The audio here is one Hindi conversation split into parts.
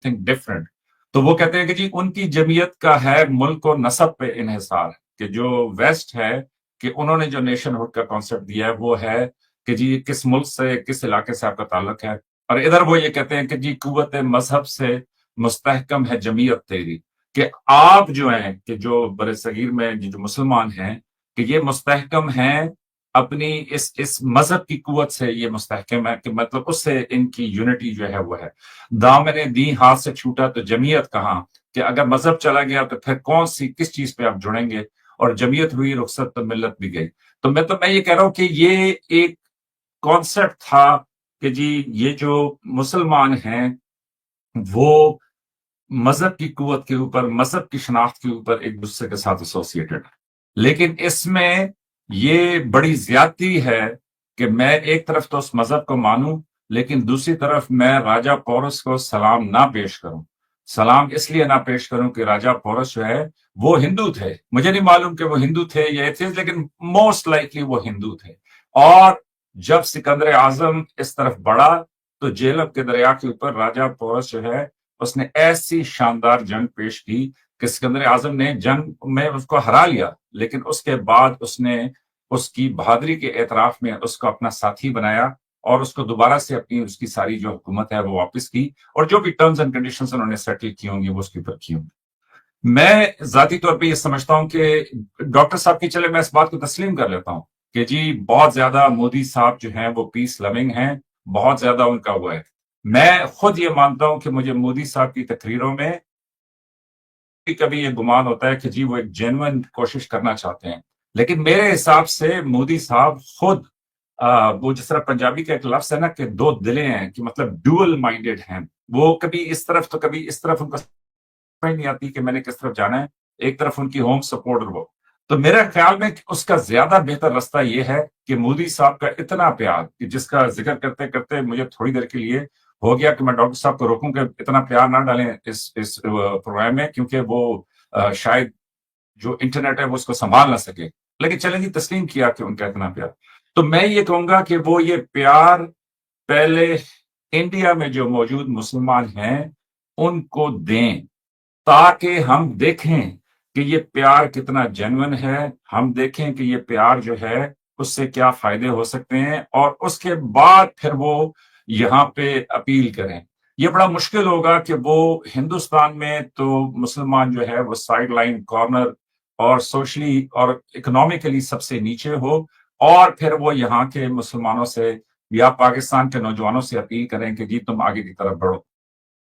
Think different. तो वो कहते हैं कि जी उनकी जमीयत का है मुल्क और नसब पे इन्हिसार, कि जो वेस्ट है कि उन्होंने जो नेशनहुड का कॉन्सेप्ट दिया है वो है कि जी किस मुल्क से, किस इलाके से आपका ताल्लुक है। और इधर वो ये कहते हैं कि जी कुव्वत मजहब से मुस्तहकम है जमीयत तेरी, कि आप जो हैं, कि जो बरसगीर में जो मुसलमान हैं, कि ये मुस्तहकम हैं अपनी इस मजहब की कुवत से, ये मुस्तहकम है कि मतलब उससे इनकी यूनिटी जो है वो है। दामने दी हाथ से छूटा तो जमीयत कहाँ, कि अगर मजहब चला गया तो फिर कौन सी किस चीज पे आप जुड़ेंगे, और जमीयत हुई रुखसत तो मिल्लत भी गई। तो मैं ये कह रहा हूं कि ये एक कॉन्सेप्ट था कि जी ये जो मुसलमान हैं वो मजहब की कुवत के ऊपर, मजहब की शनाख्त के ऊपर एक दूसरे के साथ एसोसिएटेड है। लेकिन इसमें ये बड़ी ज्यादती है कि मैं एक तरफ तो उस मजहब को मानूं, लेकिन दूसरी तरफ मैं राजा पोरस को सलाम ना पेश करूं। सलाम इसलिए ना पेश करूं कि राजा पोरस जो है वो हिंदू थे। मुझे नहीं मालूम कि वो हिंदू थे या एथियस्ट, लेकिन मोस्ट लाइकली वो हिंदू थे। और जब सिकंदर आजम इस तरफ बढ़ा तो जेलम के दरिया के ऊपर राजा पोरस जो है उसने ऐसी शानदार जंग पेश की कि सिकंदर आजम ने जंग में उसको हरा लिया, लेकिन उसके बाद उसने उसकी बहादुरी के एतराफ में उसको अपना साथी बनाया और उसको दोबारा से अपनी उसकी सारी जो हुकूमत है वो वापस की, और जो भी टर्म्स एंड कंडीशंस उन्होंने सेटल की होंगी वो उसके ऊपर की होंगी। मैं जाती तौर पे ये समझता हूं कि डॉक्टर साहब की, चले मैं इस बात को तस्लीम कर लेता हूं कि जी बहुत ज्यादा मोदी साहब जो हैं वो पीस लविंग हैं, बहुत ज्यादा उनका वो है। मैं खुद ये मानता हूं कि मुझे मोदी साहब की तकरीरों में कभी ये गुमान होता है कि जी वो एक जेन्युइन कोशिश करना चाहते हैं, लेकिन मेरे हिसाब से मोदी साहब खुद वो जिस तरह पंजाबी का एक लफ्ज है ना कि दो दिलें हैं, कि मतलब डुअल माइंडेड हैं। वो कभी इस तरफ तो कभी इस तरफ, उनको समझ नहीं आती कि मैंने किस तरफ जाना है। एक तरफ उनकी होम सपोर्टर वो, तो मेरे ख्याल में उसका ज्यादा बेहतर रास्ता ये है कि मोदी साहब का इतना प्यार, कि जिसका जिक्र करते करते मुझे थोड़ी देर के लिए हो गया कि मैं डॉक्टर साहब को रोकूं कि इतना प्यार ना डालें इस प्रोग्राम में, क्योंकि वो शायद जो इंटरनेट है वो उसको संभाल ना सके। लेकिन चलें जी, तस्लीम किया कि उनका इतना प्यार। तो मैं ये कहूंगा कि वो ये प्यार पहले इंडिया में जो मौजूद मुसलमान हैं उनको दें, ताकि हम देखें कि ये प्यार कितना जेन्युइन है, हम देखें कि ये प्यार जो है उससे क्या फायदे हो सकते हैं, और उसके बाद फिर वो यहाँ पे अपील करें। ये बड़ा मुश्किल होगा कि वो हिंदुस्तान में तो मुसलमान जो है वो साइड लाइन कॉर्नर और सोशली और इकोनॉमिकली सबसे नीचे हो, और फिर वो यहाँ के मुसलमानों से या पाकिस्तान के नौजवानों से अपील करें कि जी तुम आगे की तरफ बढ़ो,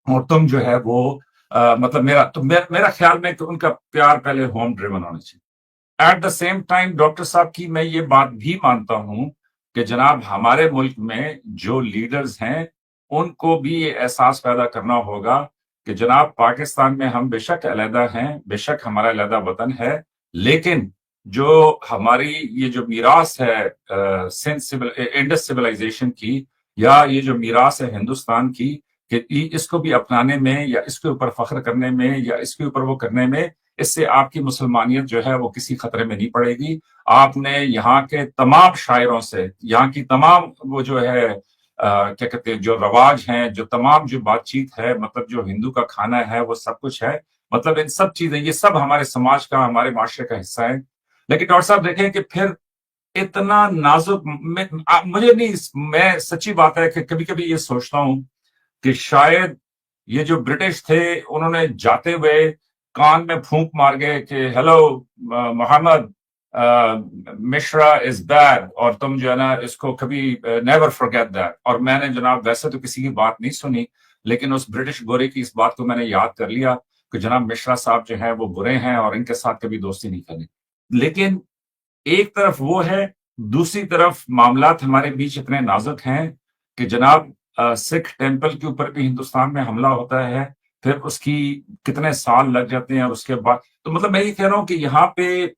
और तुम जो है वो मतलब मेरा ख्याल में कि उनका प्यार पहले होम ड्रिवन होना चाहिए। At the same time doctor साहब की मैं ये बात भी मानता हूं कि जनाब हमारे मुल्क में जो लीडर्स हैं उनको भी ये एहसास पैदा करना होगा कि जनाब पाकिस्तान में हम बेशक अलहदा हैं, बेशक हमारा अलहदा वतन है, लेकिन जो हमारी ये जो मीरास है इंडस सिविलाइजेशन की, या ये जो मीरास है हिंदुस्तान की, कि इसको भी अपनाने में या इसके ऊपर फख्र करने में या इसके ऊपर वो करने में, इससे आपकी मुसलमानियत जो है वो किसी खतरे में नहीं पड़ेगी। आपने यहाँ के तमाम शायरों से, यहाँ की तमाम वो जो है क्या कहते हैं जो रवाज हैं, जो तमाम जो बातचीत है, मतलब जो हिंदू का खाना है वो सब कुछ है, मतलब इन सब चीजें ये सब हमारे समाज का, हमारे माशरे का हिस्सा है। लेकिन डॉक्टर साहब देखें कि फिर इतना नाजुक मुझे नहीं, मैं सच्ची बात है कि कभी कभी ये सोचता हूं कि शायद ये जो ब्रिटिश थे उन्होंने जाते हुए कान में फूंक मार गए कि hello Mohammad, Mishra is bad, और तुम जो है ना इसको कभी नेवर फॉरगेट दैट। और मैंने जनाब वैसे तो किसी की बात नहीं सुनी, लेकिन उस ब्रिटिश गोरे की इस बात को मैंने याद कर लिया कि जनाब मिश्रा साहब जो है वो बुरे हैं और इनके साथ कभी दोस्ती नहीं करनी। लेकिन एक तरफ वो है, दूसरी तरफ मामलात हमारे बीच इतने नाजुक हैं कि जनाब सिख टेम्पल के ऊपर भी हिंदुस्तान में हमला होता है, फिर उसकी कितने साल लग जाते हैं, और उसके बाद तो मतलब मैं ये कह रहा हूं कि यहाँ पे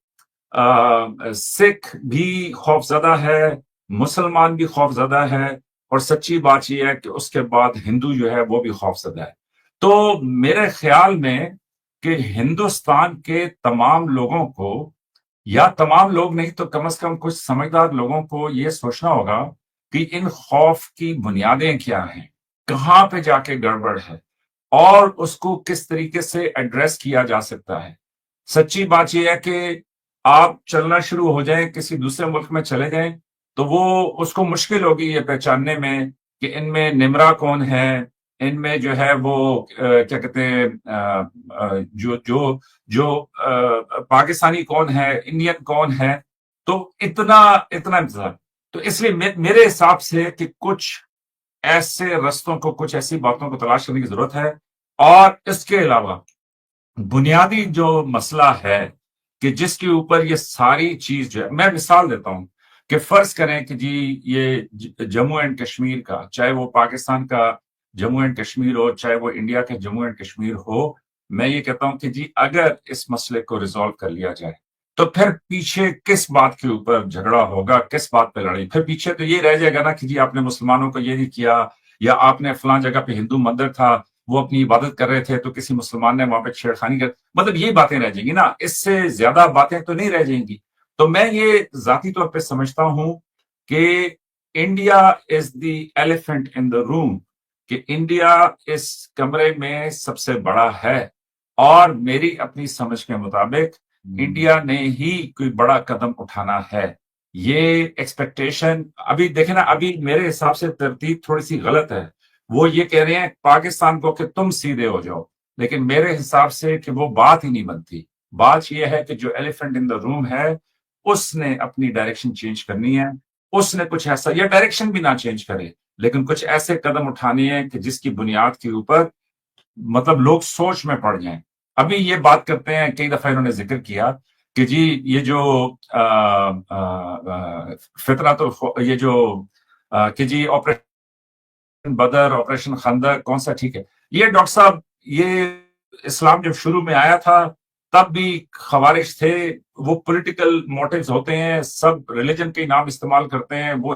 सिख भी खौफजदा है, मुसलमान भी खौफजदा है, और सच्ची बात यह है कि उसके बाद हिंदू जो है वो भी खौफजदा है। तो मेरे ख्याल में कि हिंदुस्तान के तमाम लोगों को, या तमाम लोग नहीं तो कम से कम कुछ समझदार लोगों को ये सोचना होगा कि इन खौफ की बुनियादें क्या हैं, कहाँ पे जाके गड़बड़ है, और उसको किस तरीके से एड्रेस किया जा सकता है। सच्ची बात यह है कि आप चलना शुरू हो जाएं, किसी दूसरे मुल्क में चले जाएं, तो वो उसको मुश्किल होगी ये पहचानने में कि इनमें निमरा कौन है, इनमें जो है वो क्या कहते हैं जो जो जो पाकिस्तानी कौन है, इंडियन कौन है। तो इतना इतना इंतजार। तो इसलिए मेरे हिसाब से कि कुछ ऐसे रस्तों को, कुछ ऐसी बातों को तलाश करने की जरूरत है। और इसके अलावा बुनियादी जो मसला है कि जिसके ऊपर ये सारी चीज जो है, मैं मिसाल देता हूं कि फर्ज करें कि जी ये जम्मू एंड कश्मीर का, चाहे वो पाकिस्तान का जम्मू एंड कश्मीर हो, चाहे वो इंडिया के जम्मू एंड कश्मीर हो, मैं ये कहता हूं कि जी अगर इस मसले को रिजॉल्व कर लिया जाए तो फिर पीछे किस बात के ऊपर झगड़ा होगा, किस बात पे लड़ाई, फिर पीछे तो ये रह जाएगा ना कि जी आपने मुसलमानों को ये नहीं किया, या आपने फलां जगह पे हिंदू मंदिर था, वो अपनी इबादत कर रहे थे तो किसी मुसलमान ने वहां पे छेड़खानी कर, मतलब ये बातें रह जाएंगी ना, इससे ज्यादा बातें तो नहीं रह जाएंगी। तो मैं ये जाती तौर पे समझता हूं कि India is the elephant in the room, कि इंडिया इस कमरे में सबसे बड़ा है। और मेरी अपनी समझ के मुताबिक इंडिया ने ही कोई बड़ा कदम उठाना है। ये एक्सपेक्टेशन अभी देखे ना, अभी मेरे हिसाब से तरतीब थोड़ी सी गलत है। वो ये कह रहे हैं पाकिस्तान को कि तुम सीधे हो जाओ, लेकिन मेरे हिसाब से कि वो बात ही नहीं बनती। बात यह है कि जो एलिफेंट इन द रूम है उसने अपनी डायरेक्शन चेंज करनी है। उसने कुछ ऐसा, या डायरेक्शन भी ना चेंज करे, लेकिन कुछ ऐसे कदम उठाने हैं कि जिसकी बुनियाद के ऊपर मतलब लोग सोच में पड़ जाएं। अभी ये बात करते हैं, कई दफा इन्होंने जिक्र किया कि जी ये जो फितरा, तो ये जो कि जी ऑपरेशन बदर, ऑपरेशन खंदक कौन सा ठीक है। ये डॉक्टर साहब, ये इस्लाम जब शुरू में आया था तब भी खवारिश थे। वो पॉलिटिकल मोटिव्स होते हैं, सब रिलीजन के नाम इस्तेमाल करते हैं। वो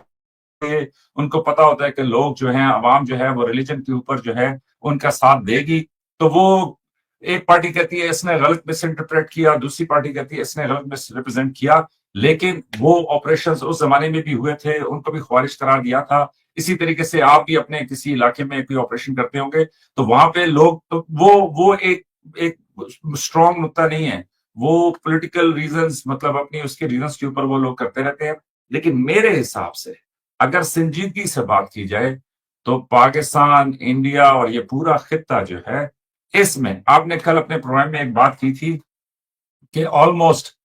उनको पता होता है कि लोग जो हैं, अवाम जो है वो रिलीजन के ऊपर जो है उनका साथ देगी। तो वो एक पार्टी कहती है इसने गलत मिस इंटरप्रेट किया, दूसरी पार्टी कहती है इसने गलत मिस रिप्रेजेंट किया। लेकिन वो ऑपरेशंस उस जमाने में भी हुए थे, उनको भी ख्वारिश करार दिया था। इसी तरीके से आप भी अपने किसी इलाके में कोई ऑपरेशन करते होंगे तो वहां पे लोग, तो वो एक एक स्ट्रॉन्ग नुकता नहीं है। वो पॉलिटिकल रीजंस, मतलब अपनी उसके रीजंस के ऊपर वो लोग करते रहते हैं। लेकिन मेरे हिसाब से अगर संजीदगी से बात की जाए तो पाकिस्तान, इंडिया और ये पूरा खित्ता जो है, इसमें आपने कल अपने प्रोग्राम में एक बात की थी कि almost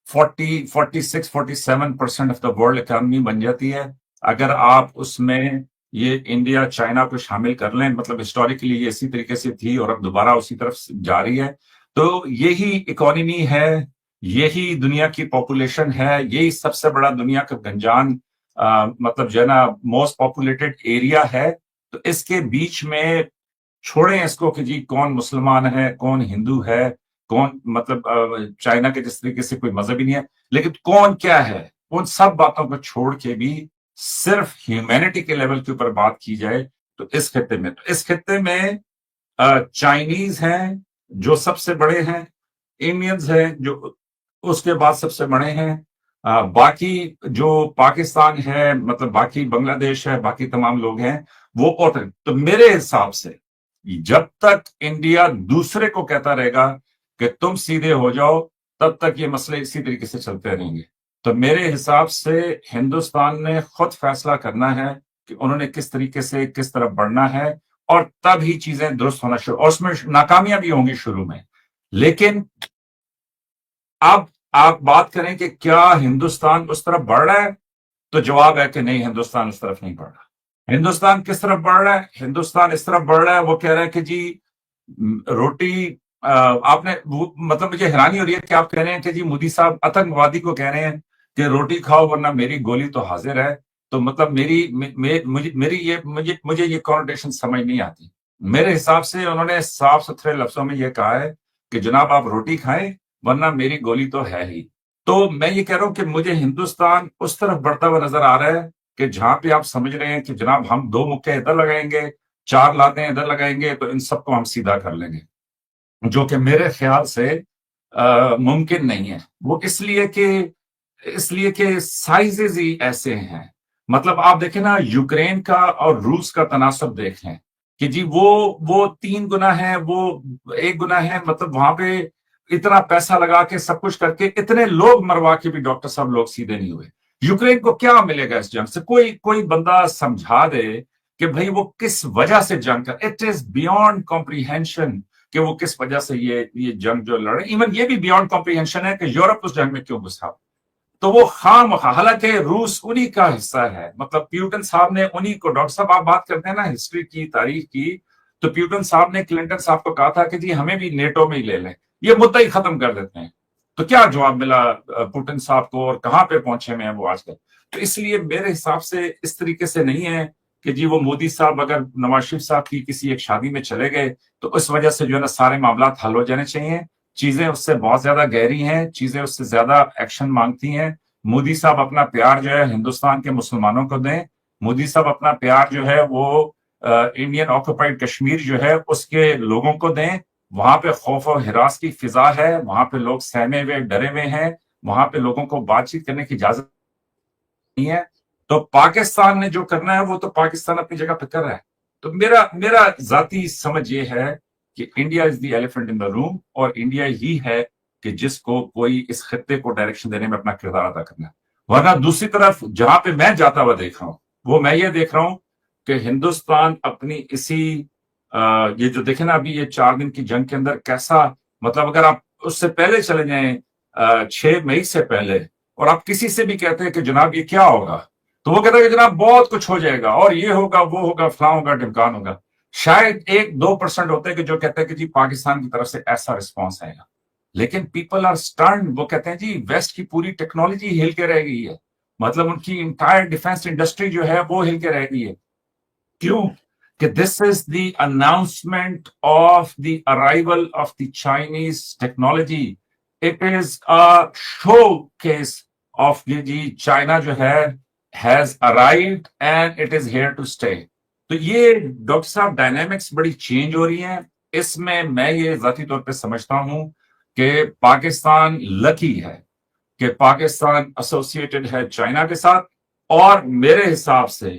47% of the world economy बन जाती है अगर आप उसमें ये इंडिया चाइना को शामिल कर लें। मतलब हिस्टोरिकली ये इसी तरीके से थी और अब दोबारा उसी तरफ जा रही है। तो यही इकोनॉमी है, यही दुनिया की पॉपुलेशन है, यही सबसे बड़ा दुनिया का गंजान मतलब जो है ना मोस्ट पॉपुलेटेड एरिया है। तो इसके बीच में छोड़ें इसको कि जी कौन मुसलमान है, कौन हिंदू है, कौन मतलब चाइना के जिस तरीके से कोई मजहब ही नहीं है, लेकिन कौन क्या है, उन सब बातों को छोड़ के भी सिर्फ ह्यूमैनिटी के लेवल के ऊपर बात की जाए तो इस खत्ते में चाइनीज हैं जो सबसे बड़े हैं, इंडियंस हैं जो उसके बाद सबसे बड़े हैं, बाकी जो पाकिस्तान है, मतलब बाकी बांग्लादेश है, बाकी तमाम लोग हैं वो और। तो मेरे हिसाब से जब तक इंडिया दूसरे को कहता रहेगा कि तुम सीधे हो जाओ, तब तक ये मसले इसी तरीके से चलते रहेंगे। तो मेरे हिसाब से हिंदुस्तान ने खुद फैसला करना है कि उन्होंने किस तरीके से किस तरफ बढ़ना है, और तब ही चीजें दुरुस्त होना शुरू, और उसमें नाकामियां भी होंगी शुरू में। लेकिन अब आप बात करें कि क्या हिंदुस्तान उस तरफ बढ़ रहा है, तो जवाब है कि नहीं, हिंदुस्तान उस तरफ नहीं बढ़ रहा। हिंदुस्तान किस तरफ बढ़ रहा है? हिंदुस्तान इस तरफ बढ़ रहा है, वो कह रहा है कि जी रोटी आपने मतलब मुझे हैरानी हो रही है कि आप कह रहे हैं कि जी मोदी साहब आतंकवादी को कह रहे हैं कि रोटी खाओ वरना मेरी गोली तो हाजिर है। तो मतलब मुझे ये कॉन्टेशन समझ नहीं आती। मेरे हिसाब से उन्होंने साफ सुथरे लफ्जों में ये कहा है कि जनाब आप रोटी खाएं वरना मेरी गोली तो है ही। तो मैं ये कह रहा हूं कि मुझे हिंदुस्तान उस तरफ बढ़ता हुआ नजर आ रहा है कि जहां पे आप समझ रहे हैं कि जनाब हम दो मुक्के इधर लगाएंगे, चार लातें इधर लगाएंगे तो इन सबको हम सीधा कर लेंगे, जो कि मेरे ख्याल से मुमकिन नहीं है। वो इसलिए कि साइजेज ही ऐसे हैं। मतलब आप देखें ना, यूक्रेन का और रूस का तनासब देखें, कि जी वो 3 गुना है, वो 1 गुना है, मतलब वहां पे इतना पैसा लगा के सब कुछ करके इतने लोग मरवा के भी डॉक्टर साहब लोग सीधे नहीं हुए। यूक्रेन को क्या मिलेगा इस जंग से? कोई कोई बंदा समझा दे कि भाई वो किस वजह से जंग कर, इट इज बियॉन्ड कॉम्प्रीहेंशन कि वो किस वजह से ये जंग जो लड़े। इवन ये भी बियॉन्ड कॉम्प्रीहेंशन है कि यूरोप उस जंग में क्यों घुसा। तो वो खाम, हालांकि रूस उन्हीं का हिस्सा है, मतलब प्यूटन साहब ने उन्हीं को, डॉक्टर साहब आप बात करते हैं ना हिस्ट्री की, तारीख की, तो प्यूटन साहब ने क्लिंटन साहब को कहा था कि जी हमें भी नेटो में ही ले लें, ये मुद्दा ही खत्म कर देते हैं। तो क्या जवाब मिला पुतिन साहब को, और कहां पे पहुंचे में है वो आजकल। तो इसलिए मेरे हिसाब से इस तरीके से नहीं है कि जी वो मोदी साहब अगर नवाज शरीफ साहब की किसी एक शादी में चले गए तो इस वजह से जो है ना सारे मामला हल हो जाने चाहिए। चीजें उससे बहुत ज्यादा गहरी हैं, चीजें उससे ज्यादा एक्शन मांगती हैं। मोदी साहब अपना प्यार जो है हिंदुस्तान के मुसलमानों को दें। मोदी साहब अपना प्यार जो है वो इंडियन ऑक्युपाइड कश्मीर जो है उसके लोगों को दें। वहां पे खौफ और हिरास की फिजा है, वहां पे लोग सहमे हुए डरे हुए हैं, वहां पे लोगों को बातचीत करने की इजाजत नहीं है। तो पाकिस्तान ने जो करना है वो तो पाकिस्तान अपनी जगह पे कर रहा है। तो मेरा मेरा जाती समझ ये है कि India is the elephant in the room, और इंडिया ही है कि जिसको कोई इस खत्ते को डायरेक्शन देने में अपना किरदार अदा करना है। वरना दूसरी तरफ जहां पे मैं जाता हुआ देख रहा हूं, वो मैं ये देख रहा हूं कि हिंदुस्तान अपनी इसी ये जो देखे ना अभी ये 4 दिन की जंग के अंदर कैसा, मतलब अगर आप उससे पहले चले जाएं 6 मई से पहले, और आप किसी से भी कहते हैं कि जनाब ये क्या होगा, तो वो कहता है कि जनाब बहुत कुछ हो जाएगा और ये होगा वो होगा फलां होगा ढिमकान होगा। शायद 1-2% होते हैं कि जो कहते हैं कि जी पाकिस्तान की तरफ से ऐसा रिस्पॉन्स आएगा, लेकिन पीपल आर स्टर्न। वो कहते हैं जी वेस्ट की पूरी टेक्नोलॉजी हिल के रह गई है, मतलब उनकी इंटायर डिफेंस इंडस्ट्री जो है वो हिल के रह गई है। क्यों? कि this is the announcement of the arrival of the Chinese technology. It is a showcase of ये जी चाइना जो है has arrived and it is here to stay. तो ये डॉक्टर साहब डायनेमिक्स बड़ी चेंज हो रही हैं। इसमें मैं ये जाती तौर पे समझता हूं कि पाकिस्तान लकी है कि पाकिस्तान एसोसिएटेड है चाइना के साथ, और मेरे हिसाब से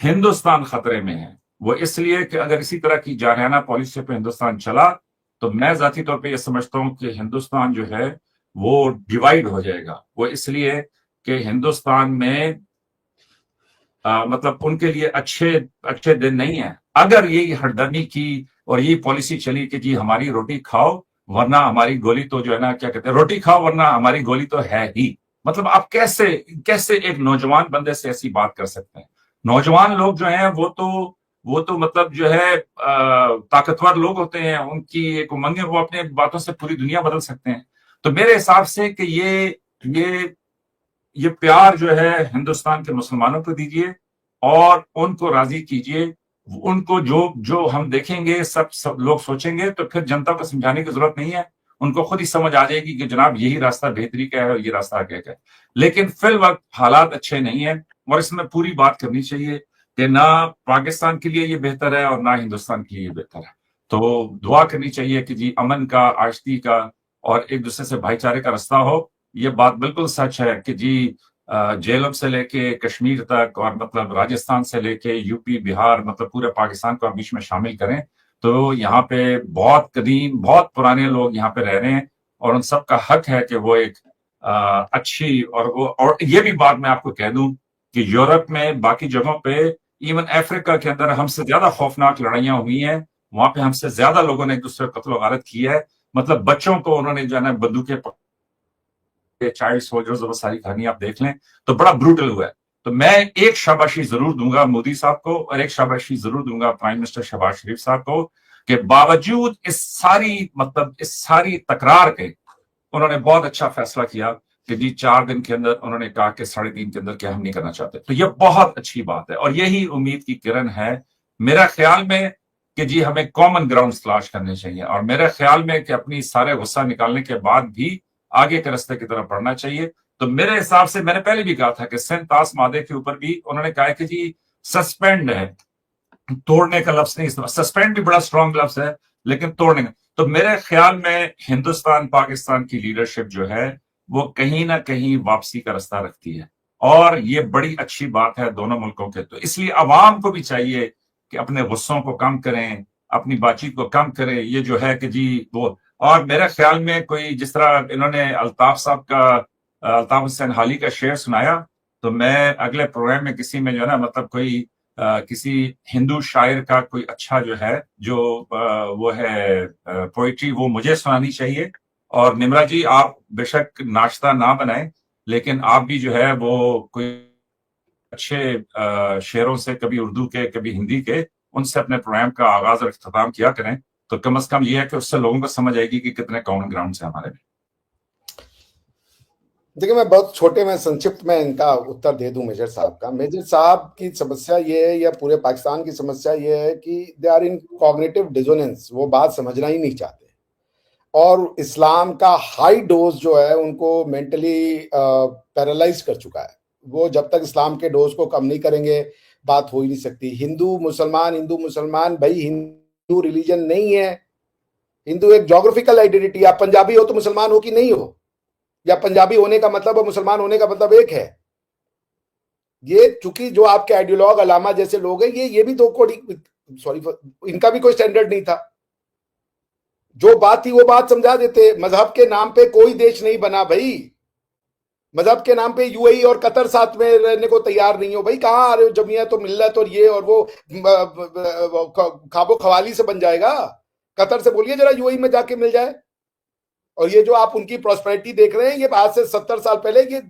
हिंदुस्तान खतरे में है। वो इसलिए कि अगर इसी तरह की जारहाना पॉलिसी पे हिंदुस्तान चला तो मैं जाती तौर पे ये समझता हूं कि हिंदुस्तान जो है वो डिवाइड हो जाएगा। वो इसलिए कि हिंदुस्तान में मतलब उनके लिए अच्छे अच्छे दिन नहीं है अगर यही हरदर्मी की और यही पॉलिसी चली कि जी हमारी रोटी खाओ वरना हमारी गोली, तो जो है ना क्या कहते हैं, रोटी खाओ वरना हमारी गोली तो है ही। मतलब आप कैसे कैसे एक नौजवान बंदे से ऐसी बात कर सकते हैं? नौजवान लोग जो हैं वो तो मतलब जो है ताकतवर लोग होते हैं, उनकी एक उमंग है, वो अपने बातों से पूरी दुनिया बदल सकते हैं। तो मेरे हिसाब से कि ये ये प्यार जो है हिंदुस्तान के मुसलमानों को दीजिए और उनको राजी कीजिए। उनको जो जो हम देखेंगे सब लोग सोचेंगे, तो फिर जनता को समझाने की जरूरत नहीं है। उनको खुद ही समझ आ जाएगी कि जनाब यही रास्ता बेहतरी का है और ये रास्ता आगे का है। लेकिन फिल वक्त हालात अच्छे नहीं है, और इसमें पूरी बात करनी चाहिए कि ना पाकिस्तान के लिए ये बेहतर है और ना हिंदुस्तान के लिए ये बेहतर है। तो दुआ करनी चाहिए कि जी अमन का, आशती का और एक दूसरे से भाईचारे का रास्ता हो। ये बात बिल्कुल सच है कि जी जेलम से लेके कश्मीर तक, और मतलब राजस्थान से लेके यूपी बिहार, मतलब पूरे पाकिस्तान को आप बीच में शामिल करें तो यहाँ पे बहुत कदीम बहुत पुराने लोग यहाँ पे रह रहे हैं, और उन सब का हक है कि वो एक अच्छी, और ये भी बात मैं आपको कह दूं कि यूरोप में बाकी जगहों पे, इवन अफ्रीका के अंदर हमसे ज्यादा खौफनाक लड़ाइयां हुई हैं। वहां पे हमसे ज्यादा लोगों ने एक दूसरे को कत्ल गारत की है। मतलब बच्चों को उन्होंने जो है ना बंदूकें, चाइल्ड सोल्जर्स, वो सारी कहानी आप देख लें तो बड़ा ब्रूटल हुआ है। तो मैं एक शाबाशी जरूर दूंगा मोदी साहब को, और एक शाबाशी जरूर दूंगा प्राइम मिनिस्टर शहबाज शरीफ साहब को कि बावजूद इस सारी तकरार के उन्होंने बहुत अच्छा फैसला किया कि जी 4 दिन के अंदर उन्होंने कहा कि 3.5 के अंदर क्या हम नहीं करना चाहते। तो ये बहुत अच्छी बात है और यही उम्मीद की किरण है मेरा ख्याल में कि जी हमें कॉमन ग्राउंड तलाश करने चाहिए, और मेरे ख्याल में कि अपनी सारे गुस्सा निकालने के बाद भी आगे के रास्ते की तरफ बढ़ना चाहिए। तो मेरे हिसाब से मैंने पहले भी कहा था कि सिंध तास मादे के ऊपर भी उन्होंने कहा कि जी सस्पेंड है, तोड़ने का लफ्ज नहीं इस्तेमाल, सस्पेंड भी बड़ा स्ट्रॉन्ग लफ्ज है, लेकिन तोड़ने का। तो मेरे ख्याल में हिंदुस्तान पाकिस्तान की लीडरशिप जो है वो कहीं ना कहीं वापसी का रास्ता रखती है, और ये बड़ी अच्छी बात है दोनों मुल्कों के। तो इसलिए अवाम को भी चाहिए कि अपने गुस्सों को कम करें, अपनी बातचीत को कम करें। ये जो है कि जी वो, और मेरे ख्याल में कोई जिस तरह इन्होंने अल्ताफ साहब का, अल्ताफ हुसैन हाली का शेर सुनाया, तो मैं अगले प्रोग्राम में किसी में जो है ना, मतलब कोई किसी हिंदू शायर का कोई अच्छा जो है, जो वो है पोइट्री, वो मुझे सुनानी चाहिए। और निम्रा जी, आप बेशक नाश्ता ना बनाएं, लेकिन आप भी जो है वो कोई अच्छे शेरों से, कभी उर्दू के कभी हिंदी के, उनसे अपने प्रोग्राम का आगाज और इख्तिताम किया करें। तो कम से कम ये है कि उससे लोगों को समझ आएगी कि कितने कॉमन ग्राउंड है हमारे में। देखिए, मैं बहुत छोटे में संक्षिप्त में इनका उत्तर दे दूं मेजर साहब का। मेजर साहब की समस्या ये है, या पूरे पाकिस्तान की समस्या ये है कि they are in cognitive dissonance. वो बात समझना ही नहीं चाहते, और इस्लाम का हाई डोज जो है उनको मेंटली पैरालाइज कर चुका है। वो जब तक इस्लाम के डोज को कम नहीं करेंगे, बात हो ही नहीं सकती। हिंदू मुसलमान, भाई हिंदू रिलीजन नहीं है। हिंदू एक जोग्राफिकल आइडेंटिटी। आप पंजाबी हो तो मुसलमान हो कि नहीं हो, या पंजाबी होने का मतलब और मुसलमान होने का मतलब एक है। ये चूंकि जो आपके आइडियोलॉग अलामा जैसे लोग हैं, ये भी दो कोड़ी, सॉरी, इनका भी कोई स्टैंडर्ड नहीं था। जो बात थी वो बात समझा देते। मजहब के नाम पे कोई देश नहीं बना भाई। मजहब के नाम पे यूएई और कतर साथ में रहने को तैयार नहीं हो भाई। कहां आ रहे हो? जमीयत और मिल्लत और ये और वो खाबो खवाली से बन जाएगा। कतर से बोलिए जरा यूएई में जाके मिल जाए। और ये जो आप उनकी प्रॉस्पेरिटी देख रहे हैं, ये आज से 70 साल पहले ये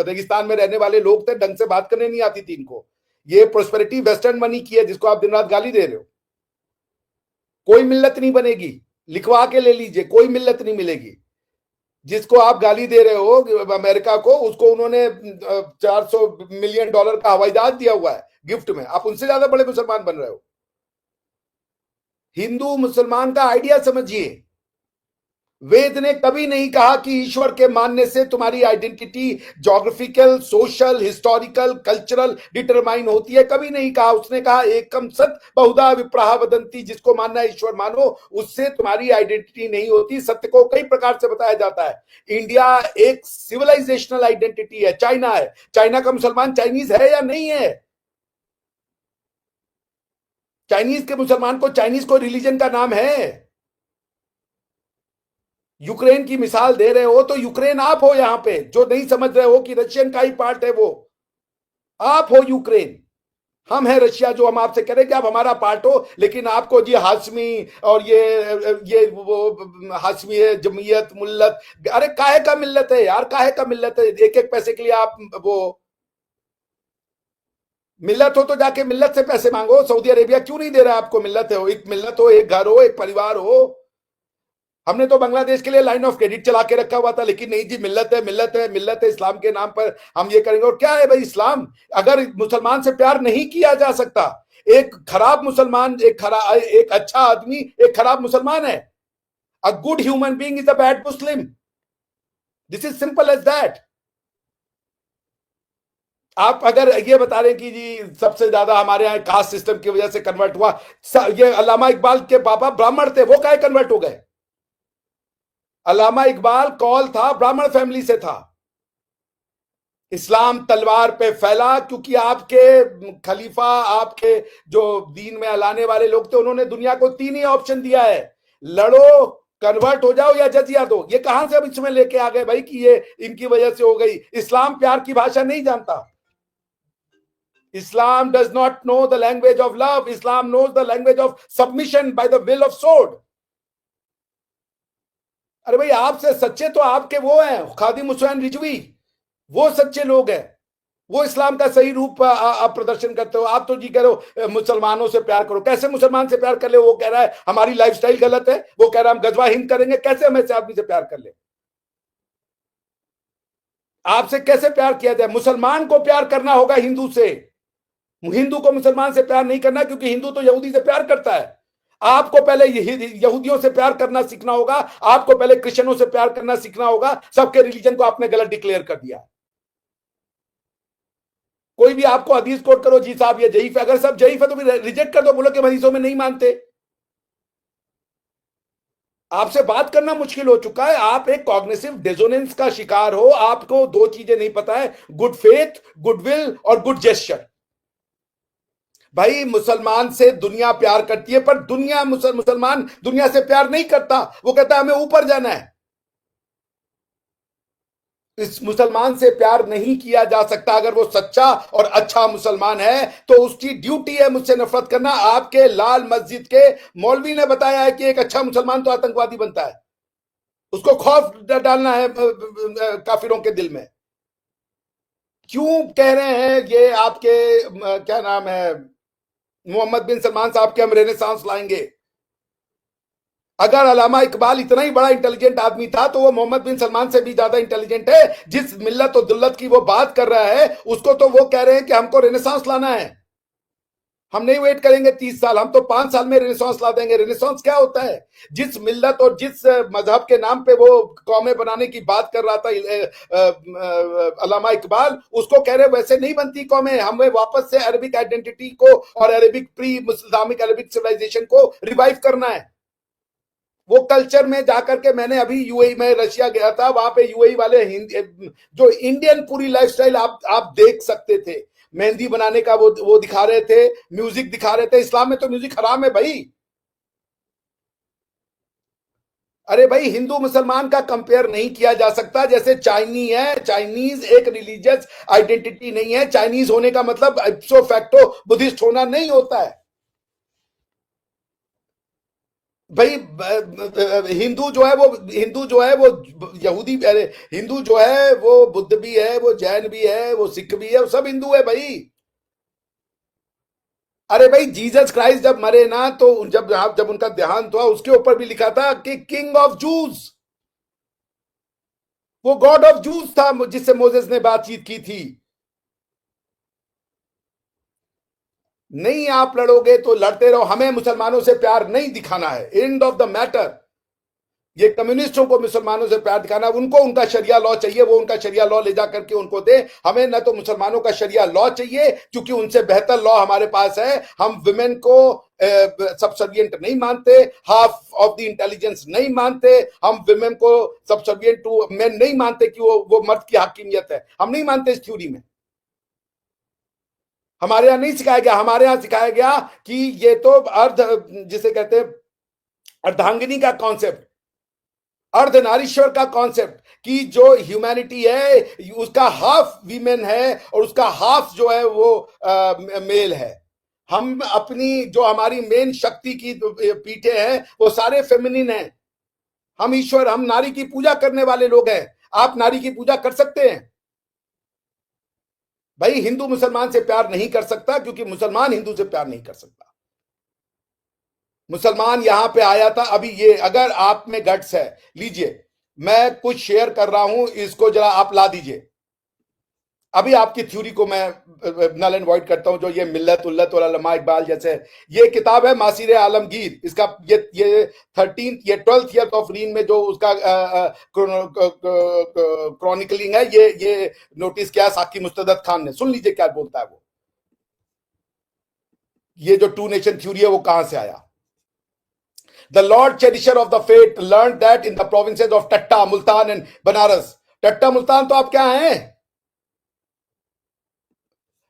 रेगिस्तान में रहने वाले लोग थे, ढंग से बात करने नहीं आती थी इनको। ये प्रॉस्पेरिटी वेस्टर्न मनी की है, जिसको आप दिन रात गाली दे रहे हो। कोई मिल्लत नहीं बनेगी, लिखवा के ले लीजिए, कोई मिल्लत नहीं मिलेगी। जिसको आप गाली दे रहे हो अमेरिका को, उसको उन्होंने $400 मिलियन का हवाई जहाज दिया हुआ है गिफ्ट में। आप उनसे ज्यादा बड़े मुसलमान बन रहे हो। हिंदू मुसलमान का आइडिया समझिए। वेद ने कभी नहीं कहा कि ईश्वर के मानने से तुम्हारी identity geographical, social, historical, cultural determine होती है। कभी नहीं कहा। उसने कहा एकम सत बहुधा विप्राह वदंती, जिसको मानना है ईश्वर मानो, उससे तुम्हारी आइडेंटिटी नहीं होती। सत्य को कई प्रकार से बताया जाता है। इंडिया एक सिविलाइजेशनल आइडेंटिटी है। चाइना है, चाइना का मुसलमान चाइनीज है या नहीं है? चाइनीज के मुसलमान को चाइनीज को रिलीजन का नाम है। यूक्रेन की मिसाल दे रहे हो तो यूक्रेन आप हो। यहां पे जो नहीं समझ रहे हो कि रशियन का ही पार्ट है, वो आप हो यूक्रेन। हम है रशिया, जो हम आपसे कह रहे हैं कि आप हमारा पार्ट हो। लेकिन आपको जी हाशमी और ये वो हाशमी है, जमीयत, मुल्लत, अरे काहे का मिल्लत है यार? काहे का मिल्लत है? एक एक पैसे के लिए आप वो मिल्लत हो तो जाके मिल्लत से पैसे मांगो। सऊदी अरेबिया क्यों नहीं दे रहा है आपको? मिल्लत है, एक मिल्लत हो, एक घर हो, एक परिवार हो। हमने तो बांग्लादेश के लिए लाइन ऑफ क्रेडिट चला के रखा हुआ था, लेकिन नहीं जी, मिल्लत है, मिल्लत है, मिल्लत है, इस्लाम के नाम पर हम ये करेंगे। और क्या है भाई इस्लाम? अगर मुसलमान से प्यार नहीं किया जा सकता, एक खराब मुसलमान, एक अच्छा आदमी एक खराब मुसलमान है। A good human being is a bad Muslim. This is simple as that. आप अगर ये बता रहे हैं कि जी सबसे ज्यादा हमारे यहाँ कास्ट सिस्टम की वजह से कन्वर्ट हुआ, ये अल्लामा इकबाल के पापा ब्राह्मण थे, वो काहे कन्वर्ट हो गए? अल्लामा इकबाल कौल था, ब्राह्मण फैमिली से था। इस्लाम तलवार पे फैला क्योंकि आपके खलीफा, आपके जो दीन में लाने वाले लोग थे, उन्होंने दुनिया को 3 ही ऑप्शन दिया है: लड़ो, कन्वर्ट हो जाओ, या जजिया दो। ये कहां से अब इसमें लेके आ गए भाई कि ये इनकी वजह से हो गई? इस्लाम प्यार की भाषा नहीं जानता। Islam does not know the language of love. Islam knows the language of submission by the will of sword. अरे भाई, आपसे सच्चे तो आपके वो हैं खादिम हुसैन रिजवी, वो सच्चे लोग हैं। वो इस्लाम का सही रूप आप प्रदर्शन करते हो। आप तो जी कह रहे हो मुसलमानों से प्यार करो। कैसे मुसलमान से प्यार कर ले? वो कह रहा है हमारी लाइफस्टाइल गलत है, वो कह रहा है हम गजवा हिंद करेंगे। कैसे हम ऐसे आदमी से प्यार कर ले? आपसे कैसे प्यार किया जाए? मुसलमान को प्यार करना होगा हिंदू से। हिंदू को मुसलमान से प्यार नहीं करना, क्योंकि हिंदू तो यहूदी से प्यार करता है। आपको पहले यहूदियों से प्यार करना सीखना होगा। आपको पहले क्रिश्चियनों से प्यार करना सीखना होगा। सबके रिलीजन को आपने गलत डिक्लेयर कर दिया। कोई भी आपको हदीस कोट करो, जी साहब ये जईफ है, अगर सब जईफ है तो फिर रिजेक्ट कर दो, बोलो कि हदीसों में नहीं मानते। आपसे बात करना मुश्किल हो चुका है। आप एक कॉग्निटिव डिसोनेंस का शिकार हो। आपको 2 चीजें नहीं पता है: गुड फेथ, गुडविल और गुड जेस्चर। भाई मुसलमान से दुनिया प्यार करती है, पर दुनिया मुसलमान दुनिया से प्यार नहीं करता। वो कहता है हमें ऊपर जाना है। इस मुसलमान से प्यार नहीं किया जा सकता। अगर वो सच्चा और अच्छा मुसलमान है तो उसकी ड्यूटी है मुझसे नफरत करना। आपके लाल मस्जिद के मौलवी ने बताया है कि एक अच्छा मुसलमान तो आतंकवादी बनता है, उसको खौफ डालना है काफिरों के दिल में। क्यों कह रहे हैं ये आपके क्या नाम है, मोहम्मद बिन सलमान साहब के हम रेनेसांस लाएंगे? अगर अलामा इकबाल इतना ही बड़ा इंटेलिजेंट आदमी था तो वो मोहम्मद बिन सलमान से भी ज्यादा इंटेलिजेंट है। जिस मिल्लत और दुल्लत की वो बात कर रहा है उसको तो वो कह रहे हैं कि हमको रेनेसांस लाना है। हम नहीं वेट करेंगे 30 साल, हम तो 5 साल में रेनेसांस ला देंगे। रेनेसांस क्या होता है? जिस मिल्लत और जिस मजहब के नाम पे वो कौमें बनाने की बात कर रहा था अलामा इकबाल, उसको कह रहे वैसे नहीं बनती कौमें। हमें वापस से अरबिक आइडेंटिटी को और Arabic pre Islamic Arabic civilisation को रिवाइव करना है। वो कल्चर में जाकर के मैंने अभी यूएई में रशिया गया था, वहां पे यूएई वाले जो इंडियन पूरी लाइफस्टाइल आप देख सकते थे। मेहंदी बनाने का वो दिखा रहे थे, म्यूजिक दिखा रहे थे। इस्लाम में तो म्यूजिक हराम है भाई। अरे भाई, हिंदू मुसलमान का कंपेयर नहीं किया जा सकता। जैसे चाइनी है, चाइनीज एक रिलीजियस आइडेंटिटी नहीं है। चाइनीज होने का मतलब इप्सो फैक्टो बुद्धिस्ट होना नहीं होता है भाई। हिंदू जो है वो यहूदी, अरे हिंदू जो है वो बुद्ध भी है, वो जैन भी है, वो सिख भी है, वो सब हिंदू है भाई। अरे भाई, जीसस क्राइस्ट जब मरे ना तो जब उनका देहांत हुआ उसके ऊपर भी लिखा था कि किंग ऑफ जूस। वो गॉड ऑफ जूस था जिससे मोसेस ने बातचीत की थी। नहीं, आप लड़ोगे तो लड़ते रहो, हमें मुसलमानों से प्यार नहीं दिखाना है। End of the matter. ये कम्युनिस्टों को मुसलमानों से प्यार दिखाना, उनको उनका शरिया लॉ चाहिए, वो उनका शरिया लॉ ले जा करके उनको दे। हमें न तो मुसलमानों का शरिया लॉ चाहिए क्योंकि उनसे बेहतर लॉ हमारे पास है। हम विमेन को सबसर्विएंट नहीं मानते, हाफ ऑफ द इंटेलिजेंस नहीं मानते, हम विमेन को सबसर्विएंट टू मेन नहीं मानते कि वो मर्द की हकीमियत है। हम नहीं मानते इस थ्योरी में। हमारे यहां नहीं सिखाया गया। हमारे यहां सिखाया गया कि ये तो अर्ध, जिसे कहते हैं अर्धांगिनी का कॉन्सेप्ट, अर्धनारीश्वर का कॉन्सेप्ट, कि जो ह्यूमैनिटी है उसका हाफ वीमेन है और उसका हाफ जो है वो मेल है। हम अपनी जो हमारी मेन शक्ति की पीठे हैं वो सारे फेमिनिन हैं। हम ईश्वर, हम नारी की पूजा करने वाले लोग हैं। आप नारी की पूजा कर सकते हैं भाई। हिंदू मुसलमान से प्यार नहीं कर सकता क्योंकि मुसलमान हिंदू से प्यार नहीं कर सकता। मुसलमान यहां पे आया था। अभी ये अगर आप में गट्स है, लीजिए, मैं कुछ शेयर कर रहा हूं, इसको जरा आप ला दीजिए। अभी आपकी थ्योरी को मैं नल एंड वॉइड करता हूं। जो ये मिल्लत उल्लत और अल्लामा इकबाल जैसे, ये किताब है मासिर आलमगीर। इसका ये 13th ये 12th ईयर ऑफ रीन में जो उसका क्रॉनिकलिंग है, ये नोटिस किया साकी मुस्तदद खान ने। सुन लीजिए क्या बोलता है वो। ये जो टू नेशन थ्योरी है वो कहां से आया। The Lord Cherisher of the Faith learned that in the provinces of Tatta, Multan and Banaras. टट्टा Multan तो आप क्या हैं?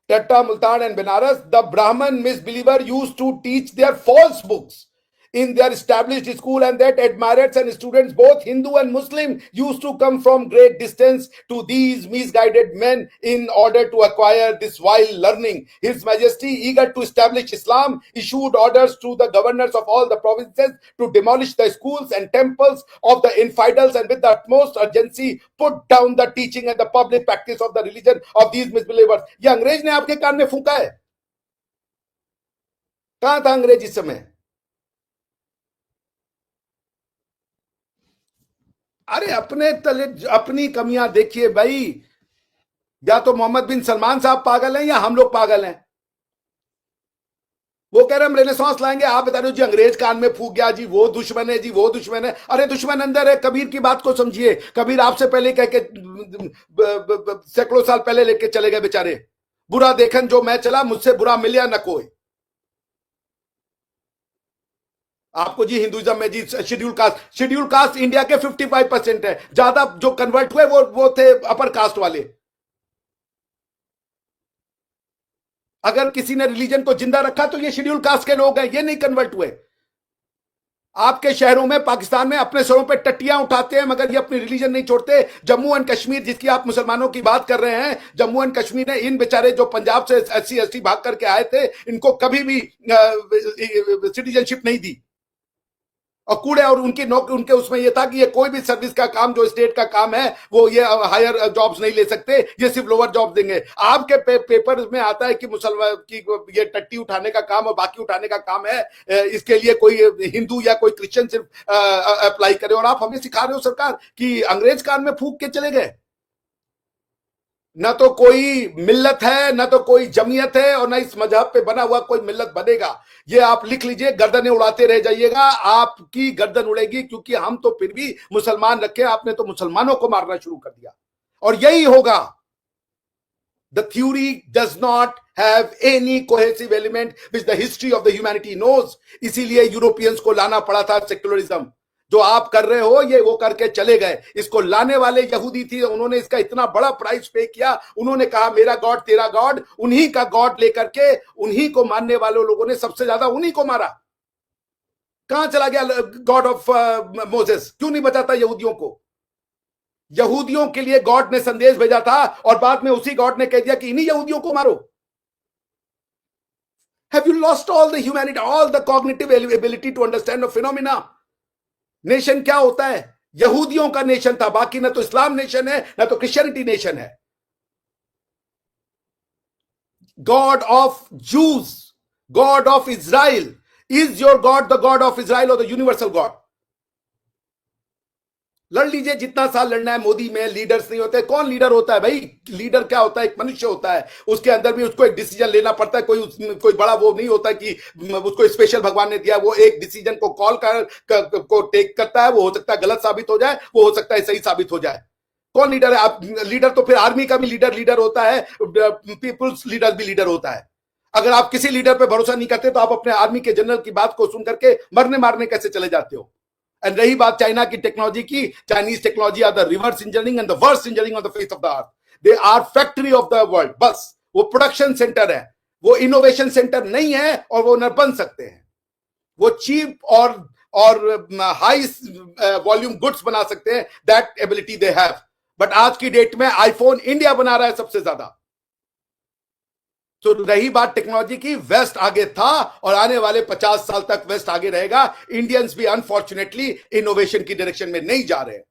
Tatta, Multan and Banaras, the Brahman misbeliever used to teach their false books in their established school, and that admirers and students, both Hindu and Muslim, used to come from great distance to these misguided men in order to acquire this vile learning. His Majesty, eager to establish Islam, issued orders to the governors of all the provinces to demolish the schools and temples of the infidels, and with the utmost urgency put down the teaching and the public practice of the religion of these misbelievers. ये अंग्रेज ने आपके कान में फूंका है। कहां था अंग्रेज इस समय? अरे अपने तले अपनी कमियां देखिए भाई। या तो मोहम्मद बिन सलमान साहब पागल हैं या हम लोग पागल हैं। वो कह रहे हम रेनेसांस लाएंगे, आप बता रहे हो जी अंग्रेज कान में फूक गया जी, वो दुश्मन है जी, वो दुश्मन है। अरे दुश्मन अंदर है। कबीर की बात को समझिए। कबीर आपसे पहले कह के सैकड़ों साल पहले लेके चले गए बेचारे। बुरा देखन जो मैं चला, मुझसे बुरा मिलिया न कोई। आपको जी हिंदुइज्म में जी शेड्यूल कास्ट इंडिया के 55% है। ज्यादा जो कन्वर्ट हुए वो थे अपर कास्ट वाले। अगर किसी ने रिलीजन को जिंदा रखा तो ये शेड्यूल कास्ट के लोग हैं, ये नहीं कन्वर्ट हुए। आपके शहरों में, पाकिस्तान में अपने सरों पे टट्टियां उठाते हैं, मगर ये अपनी रिलीजन नहीं छोड़ते। जम्मू एंड कश्मीर, जिसकी आप मुसलमानों की बात कर रहे हैं, जम्मू एंड कश्मीर ने इन बेचारे जो पंजाब से SC भाग करके आए थे, इनको कभी भी सिटीजनशिप नहीं दी। और कूड़े और उनकी नौकरी, उनके उसमें ये था कि ये कोई भी सर्विस का काम जो स्टेट का काम है वो ये हायर जॉब्स नहीं ले सकते, ये सिर्फ लोअर जॉब देंगे। आपके पेपर में आता है कि मुसलमान की ये टट्टी उठाने का काम और बाकी उठाने का काम है, इसके लिए कोई हिंदू या कोई क्रिश्चियन सिर्फ अप्लाई करे। और आप हमें सिखा रहे हो सरकार कि अंग्रेज कान में फूंक के चले गए। न तो कोई मिल्लत है, न तो कोई जमीयत है, और न इस मजहब पे बना हुआ कोई मिल्लत बनेगा। ये आप लिख लीजिए, गर्दनें उड़ाते रह जाइएगा, आपकी गर्दन उड़ेगी, क्योंकि हम तो फिर भी मुसलमान रखे, आपने तो मुसलमानों को मारना शुरू कर दिया। और यही होगा। The theory does not have any cohesive element which the history of the humanity knows. इसीलिए यूरोपियंस को लाना पड़ा था सेक्युलरिज्म। जो आप कर रहे हो ये वो करके चले गए। इसको लाने वाले यहूदी थी, उन्होंने इसका इतना बड़ा प्राइस पे किया। उन्होंने कहा मेरा गॉड तेरा गॉड, उन्हीं का गॉड लेकर के उन्हीं को मानने वाले लोगों ने सबसे ज्यादा उन्हीं को मारा। कहां चला गया गॉड ऑफ मोसेस? क्यों नहीं बचाता यहूदियों को? यहूदियों के लिए गॉड ने संदेश भेजा था और बाद में उसी गॉड ने कह दिया कि इन्हीं यहूदियों को मारो। Have you lost all the humanity, all the cognitive ability to understand the phenomena? Nation क्या होता है? यहूदियों का नेशन था, बाकी ना तो इस्लाम नेशन है ना तो क्रिश्चियनिटी नेशन है। God of juice, God of Israel, is your God the God of Israel और द यूनिवर्सल गॉड? लड़ लीजिए जितना साल लड़ना है। मोदी में लीडर्स नहीं होते। कौन लीडर होता है भाई? लीडर क्या होता है? एक मनुष्य होता है, उसके अंदर भी उसको एक डिसीजन लेना पड़ता है। कोई बड़ा वो नहीं होता कि उसको स्पेशल भगवान ने दिया। वो एक डिसीजन को को टेक करता है। वो हो सकता है गलत साबित हो जाए, वो हो सकता है सही साबित हो जाए। कौन लीडर है? आप लीडर तो फिर आर्मी का भी लीडर होता है, पीपुल्स लीडर भी लीडर होता है। अगर आप किसी लीडर पे भरोसा नहीं करते तो आप अपने आर्मी के जनरल की बात को सुन करके मरने मारने कैसे चले जाते हो? एंड रही बात चाइना की टेक्नोलॉजी की, Chinese technology are the reverse engineering and the worst engineering on the face of the earth. They are factory of the world. बस वो प्रोडक्शन सेंटर है, वो इनोवेशन सेंटर नहीं है, और वो न बन सकते हैं। वो चीप और हाई वॉल्यूम गुड्स बना सकते हैं, that ability they have. But आज की डेट में आईफोन इंडिया बना रहा है सबसे ज्यादा। तो रही बात टेक्नोलॉजी की, वेस्ट आगे था और आने वाले 50 साल तक वेस्ट आगे रहेगा। इंडियंस भी अनफॉर्चुनेटली इनोवेशन की डायरेक्शन में नहीं जा रहे हैं।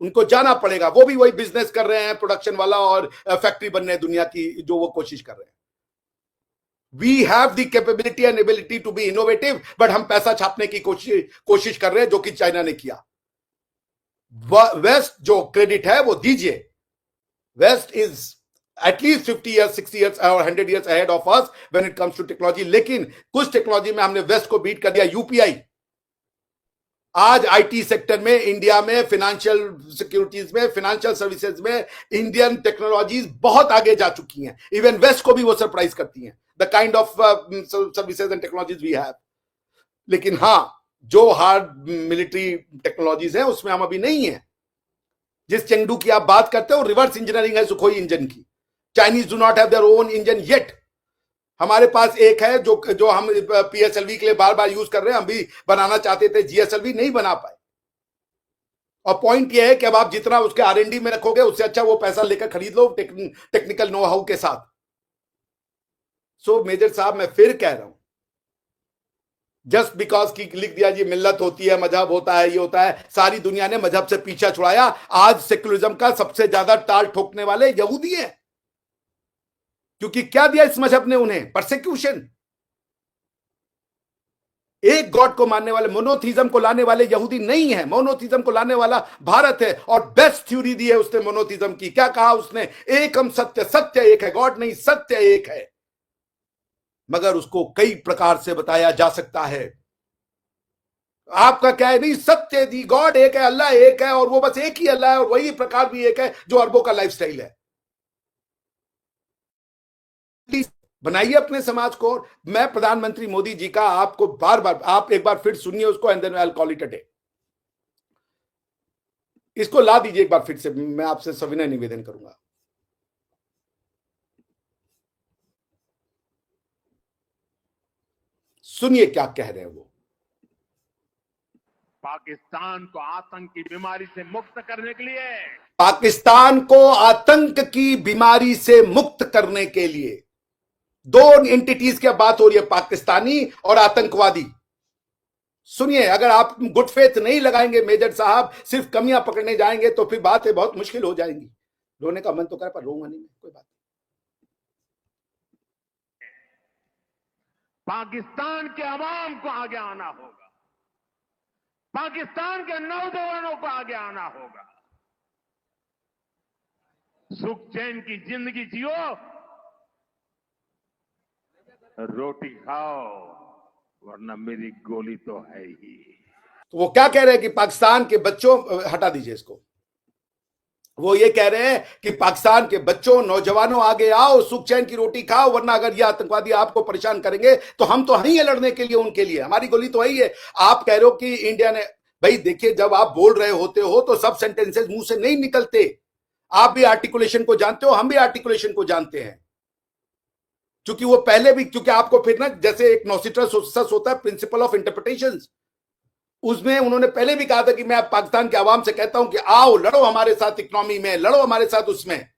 उनको जाना पड़ेगा। वो भी वही बिजनेस कर रहे हैं, प्रोडक्शन वाला, और फैक्ट्री बनने दुनिया की जो वो कोशिश कर रहे हैं। We have the capability and ability to be innovative, but हम पैसा छापने की कोशिश कर रहे हैं, जो कि चाइना ने किया। वेस्ट जो क्रेडिट है वो दीजिए। West is at least 50 years, 60 years or 100 years ahead of us when it comes to technology. लेकिन कुछ टेक्नोलॉजी में हमने वेस्ट को बीट कर दिया। यूपीआई आज आईटी सेक्टर में, इंडिया में, फाइनेंशियल सिक्योरिटीज में, फाइनेंशियल सर्विसेज में इंडियन टेक्नोलॉजीज बहुत आगे जा चुकी हैं। इवन वेस्ट को भी वो सरप्राइज करती हैं, the kind of services and technologies we have. लेकिन हाँ, जो हार्ड मिलिट्री टेक्नोलॉजीज हैं उसमें हम अभी नहीं है। जिस चेंगडू की आप बात करते हो, रिवर्स इंजीनियरिंग है सुखोई इंजन की। Chinese do not have their own engine yet. हमारे पास एक है जो हम पीएसएलवी के लिए बार बार यूज कर रहे हैं। हम भी बनाना चाहते थे, जीएसएलवी नहीं बना पाए। और पॉइंट यह है कि अब आप जितना उसके आरएनडी में रखोगे, उससे अच्छा वो पैसा लेकर खरीद लो टेक्निकल नो हाउ के साथ। सो मेजर साहब, मैं फिर कह रहा हूं, जस्ट बिकॉज की लिख दिया जी मिल्लत होती है, मजहब होता है, ये होता है। सारी दुनिया ने मजहब से पीछा छुड़ाया। आज सेक्युलरिज्म का सबसे ज्यादा टाल ठोकने वाले यहूदी हैं, क्योंकि क्या दिया इस मजहब ने उन्हें? परसिक्यूशन। एक गॉड को मानने वाले, मोनोथीज्म को लाने वाले यहूदी नहीं है। मोनोथीज्म को लाने वाला भारत है, और बेस्ट थ्योरी दी है उसने मोनोथीज्म की। क्या कहा उसने? एकम सत्य, सत्य एक है, गॉड नहीं, सत्य एक है। मगर उसको कई प्रकार से बताया जा सकता है। आपका क्या है? नहीं, सत्य दी, गॉड एक है, अल्लाह एक है, और वो बस एक ही अल्लाह है, और वही प्रकार भी एक है जो अरबों का लाइफस्टाइल है। बनाइए अपने समाज को। मैं प्रधानमंत्री मोदी जी का आपको बार बार, आप एक बार फिर सुनिए उसको, and then I will call it a day. इसको ला दीजिए एक बार फिर से, मैं आपसे सविनय निवेदन करूंगा। सुनिए क्या कह रहे हैं वो। पाकिस्तान को आतंक की बीमारी से मुक्त करने के लिए, पाकिस्तान को आतंक की बीमारी से मुक्त करने के लिए दो एंटिटीज की बात हो रही है, पाकिस्तानी और आतंकवादी। सुनिए, अगर आप गुड फेथ नहीं लगाएंगे मेजर साहब, सिर्फ कमियां पकड़ने जाएंगे तो फिर बातें बहुत मुश्किल हो जाएंगी। रोने का मन तो करे पर रोऊंगा नहीं, कोई बात। पाकिस्तान के अवाम को आगे आना होगा, पाकिस्तान के नौजवानों को आगे आना होगा। सुख चैन की जिंदगी जियो, रोटी खाओ, वरना मेरी गोली तो है ही। तो वो क्या कह रहे हैं कि पाकिस्तान के बच्चों, हटा दीजिए इसको, वो ये कह रहे हैं कि पाकिस्तान के बच्चों, नौजवानों आगे आओ, सुख चैन की रोटी खाओ, वरना अगर ये आतंकवादी आपको परेशान करेंगे तो हम तो हैं लड़ने के लिए, उनके लिए हमारी गोली तो है। आप कह रहे हो कि इंडिया ने, भाई देखिए, जब आप बोल रहे होते हो तो सब सेंटेंसेस मुंह से नहीं निकलते। आप भी आर्टिकुलेशन को जानते हो, हम भी आर्टिकुलेशन को जानते हैं, क्योंकि वो पहले भी, क्योंकि आपको फिर ना, जैसे एक नोसिट्रस होता है, प्रिंसिपल ऑफ इंटरप्रिटेशन, उसमें उन्होंने पहले भी कहा था कि मैं पाकिस्तान के आवाम से कहता हूं कि आओ लड़ो हमारे साथ, इकोनॉमी में लड़ो हमारे साथ। उसमें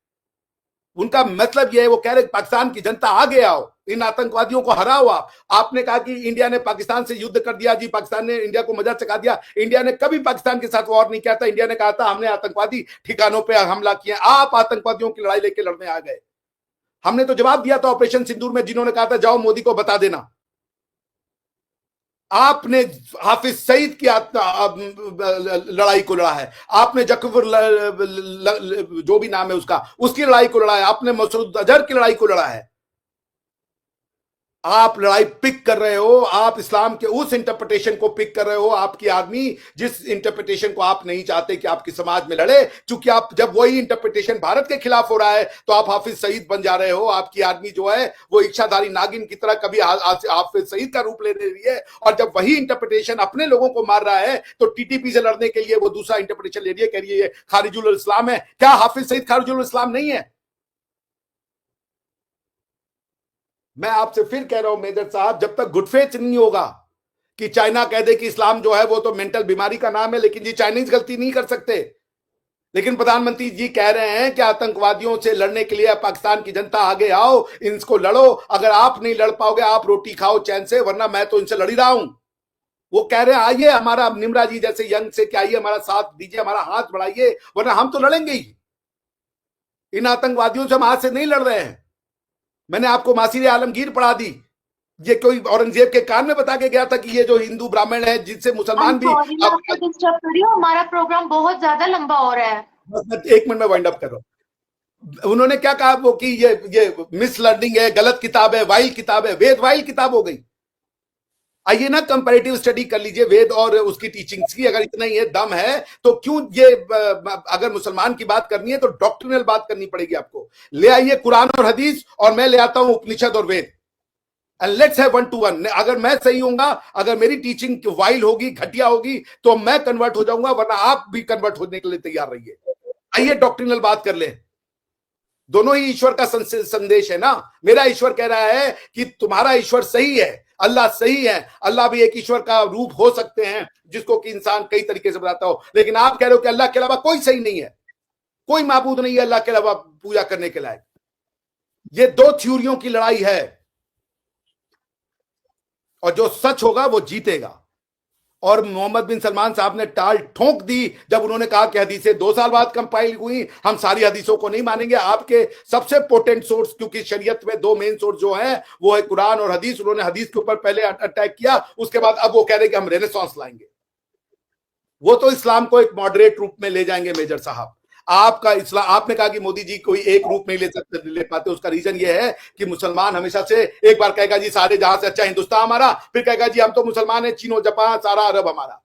उनका मतलब यह है, वो कह रहे पाकिस्तान की जनता आगे आओ, इन आतंकवादियों को हराओ। आपने कहा कि इंडिया ने पाकिस्तान से युद्ध कर दिया, जी पाकिस्तान ने इंडिया को मजा चखा दिया। इंडिया ने कभी पाकिस्तान के साथ वॉर नहीं किया था। इंडिया ने कहा था हमने आतंकवादी ठिकानों पर हमला किया, आप आतंकवादियों की लड़ाई लेके लड़ने आ गए। हमने तो जवाब दिया था ऑपरेशन सिंदूर में, जिन्होंने कहा था जाओ मोदी को बता देना। आपने हाफिज सईद की लड़ाई को लड़ा है, आपने जकफर जो भी नाम है उसका, उसकी लड़ाई को लड़ा है, आपने मसूद अजहर की लड़ाई को लड़ा है। आप लड़ाई पिक कर रहे हो, आप इस्लाम के उस इंटरप्रिटेशन को पिक कर रहे हो, आपकी आर्मी जिस इंटरप्रिटेशन को आप नहीं चाहते कि आपके समाज में लड़े, क्योंकि आप जब वही इंटरप्रिटेशन भारत के खिलाफ हो रहा है तो आप हाफिज सईद बन जा रहे हो। आपकी आर्मी जो है वो इच्छाधारी नागिन की तरह कभी हाफिज सईद का रूप ले रही है, और जब वही इंटरप्रिटेशन अपने लोगों को मार रहा है तो टीटीपी से लड़ने के लिए वो दूसरा इंटरप्रिटेशन ले रही है, कह रही है खारिजुल इस्लाम है। क्या हाफिज सईद खारिजुल इस्लाम नहीं है? मैं आपसे फिर कह रहा हूं मेजर साहब, जब तक गुड फेथ नहीं होगा कि चाइना कह दे कि इस्लाम जो है वो तो मेंटल बीमारी का नाम है, लेकिन जी चाइनीज गलती नहीं कर सकते। लेकिन प्रधानमंत्री जी कह रहे हैं कि आतंकवादियों से लड़ने के लिए पाकिस्तान की जनता आगे आओ, इनको लड़ो। अगर आप नहीं लड़ पाओगे, आप रोटी खाओ चैन से, वरना मैं तो इनसे लड़ ही रहा हूं। वो कह रहे हैं आइए हमारा, निम्रा जी जैसे यंग से, कि आइए हमारा साथ दीजिए, हमारा हाथ बढ़ाइए, वरना हम तो लड़ेंगे ही। इन आतंकवादियों से हम हाथ से नहीं लड़ रहे हैं। मैंने आपको मासीर आलमगीर पढ़ा दी, ये कोई औरंगजेब के कान में बता के गया था कि ये जो हिंदू ब्राह्मण है, जिनसे मुसलमान भी। मैं आपको डिस्टर्ब कर रही हूँ, हमारा प्रोग्राम बहुत ज्यादा लंबा हो रहा है। एक मिनट में वाइंड अप कर रहा हूं। उन्होंने क्या कहा वो कि ये मिस लर्निंग है, गलत किताब है, वाइल्ड किताब है। वेद वाइल्ड किताब हो गई। आइए ना कंपैरेटिव स्टडी कर लीजिए वेद और उसकी टीचिंग्स की। अगर इतना ही है दम है तो क्यों ये, अगर मुसलमान की बात करनी है तो डॉक्ट्रिनल बात करनी पड़ेगी आपको। ले आइए कुरान और हदीस, और मैं ले आता हूं उपनिषद और वेद, एंड लेट्स हैव 1-to-1। अगर मैं सही होऊंगा, अगर मेरी टीचिंग वाइल्ड होगी, घटिया होगी, तो मैं कन्वर्ट हो जाऊंगा, वरना आप भी कन्वर्ट होने के लिए तैयार रहिए। आइए डॉक्ट्रिनल बात कर ले। दोनों ही ईश्वर का संदेश है ना। मेरा ईश्वर कह रहा है कि तुम्हारा ईश्वर सही है, अल्लाह सही है। अल्लाह भी एक ईश्वर का रूप हो सकते हैं जिसको कि इंसान कई तरीके से बताता हो, लेकिन आप कह रहे हो कि अल्लाह के अलावा कोई सही नहीं है, कोई माबूद नहीं है अल्लाह के अलावा पूजा करने के लायक। ये दो थ्योरियों की लड़ाई है, और जो सच होगा वो जीतेगा। और मोहम्मद बिन सलमान साहब ने टाल ठोक दी जब उन्होंने कहा कि हदीसें 2 साल बाद कंपाइल हुई, हम सारी हदीसों को नहीं मानेंगे। आपके सबसे पोटेंट सोर्स, क्योंकि शरीयत में 2 मेन सोर्स जो हैं वो है कुरान और हदीस, उन्होंने हदीस के ऊपर पहले अटैक किया, उसके बाद अब वो कह रहे हैं कि हम रेनेसांस लाएंगे। वो तो इस्लाम को एक मॉडरेट रूप में ले जाएंगे मेजर साहब। आपका इस्लाम, आपने कहा कि मोदी जी कोई एक रूप नहीं ले पाते, उसका रीजन ये है कि मुसलमान हमेशा से एक बार कहेगा जी सारे जहां से अच्छा हिंदुस्तान हमारा, फिर कहेगा जी हम तो मुसलमान है, चीनो जापान सारा अरब हमारा।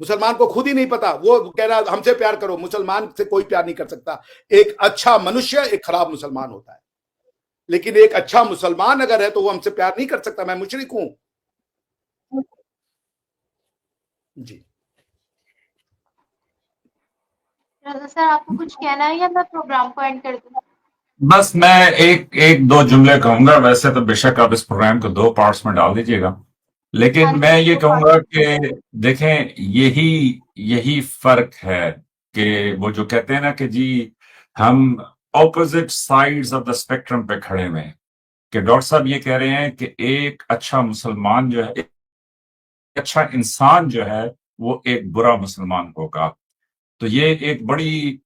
मुसलमान को खुद ही नहीं पता, वो कह रहा हमसे प्यार करो। मुसलमान से कोई प्यार नहीं कर सकता। एक अच्छा मनुष्य एक खराब मुसलमान होता है, लेकिन एक अच्छा मुसलमान अगर है तो वो हमसे प्यार नहीं कर सकता। मैं मुशरिक हूं जी। सर आपको कुछ कहना है या मैं प्रोग्राम को एंड कर दूं? बस मैं एक एक दो जुमले कहूंगा। वैसे तो बेशक आप इस प्रोग्राम को दो पार्ट्स में डाल दीजिएगा, हाँ लेकिन जी, मैं ये वो बात कहूंगा कि देखें, यही यही फर्क है कि वो जो कहते हैं ना कि जी हम opposite sides of the spectrum पे खड़े हुए हैं। कि डॉक्टर साहब ये कह रहे हैं कि एक अच्छा मुसलमान जो है, एक अच्छा इंसान जो है, वो एक बुरा मुसलमान होगा। तो ये एक बड़ी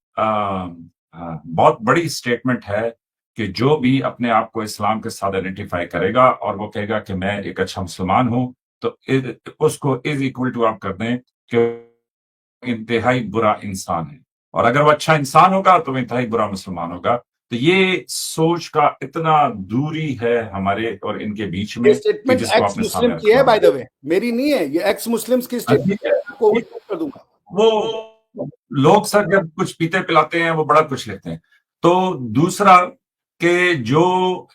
बहुत बड़ी स्टेटमेंट है कि जो भी अपने आप को इस्लाम के साथ आइडेंटिफाई करेगा और वो कहेगा कि मैं एक अच्छा मुसलमान हूं, तो उसको इज इक्वल टू आप कर दें कि इंतहाई बुरा इंसान है। और अगर वो अच्छा इंसान होगा तो वो इंतहाई बुरा मुसलमान होगा। तो ये सोच का इतना दूरी है हमारे और इनके बीच ये में कि स्टेटमेंट जिसको एक्स आपने मुस्लिम सामने की है रखा बाय द है। वे, मेरी नहीं है, ये एक्स मुस्लिम्स की हाँ, स्टेटमेंट ठीक है। आपको ओवर कर दूंगा। वो लोग सर जब कुछ पीते पिलाते हैं वो बड़ा कुछ लिखते हैं। तो दूसरा कि जो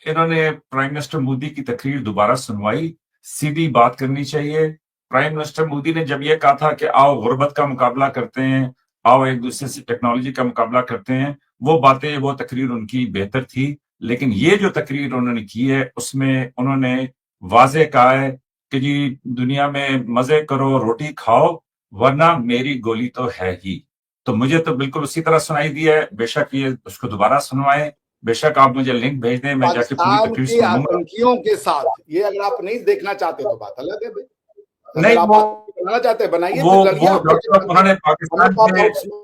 इन्होंने प्राइम मिनिस्टर मोदी की तकरीर दोबारा सुनवाई, सीधी बात करनी चाहिए। प्राइम मिनिस्टर मोदी ने जब ये कहा था कि आओ गुर्बत का मुकाबला करते हैं, आओ एक दूसरे से टेक्नोलॉजी का मुकाबला करते हैं, वो बातें, वो तकरीर उनकी बेहतर थी। लेकिन ये जो तकरीर उन्होंने की है उसमें उन्होंने वाजे कहा है कि जी दुनिया में मजे करो, रोटी खाओ, वरना मेरी गोली तो है ही। तो मुझे तो बिल्कुल उसी तरह सुनाई दिया है। बेशक ये उसको दोबारा सुनवाएं, बेशक आप मुझे लिंक भेज दें, मैं जाके पूरी पाकिस्तान तकरीर के सुन लूंगा। आतंकियों के साथ ये अगर आप नहीं देखना चाहते तो बात अलग है भाई। अगर नहीं, आप आतंकी बनाना चाहते हैं बनाइए, वो फिर लड़िए वो आप डॉक्टर साहब उन्होंने हमें तो आप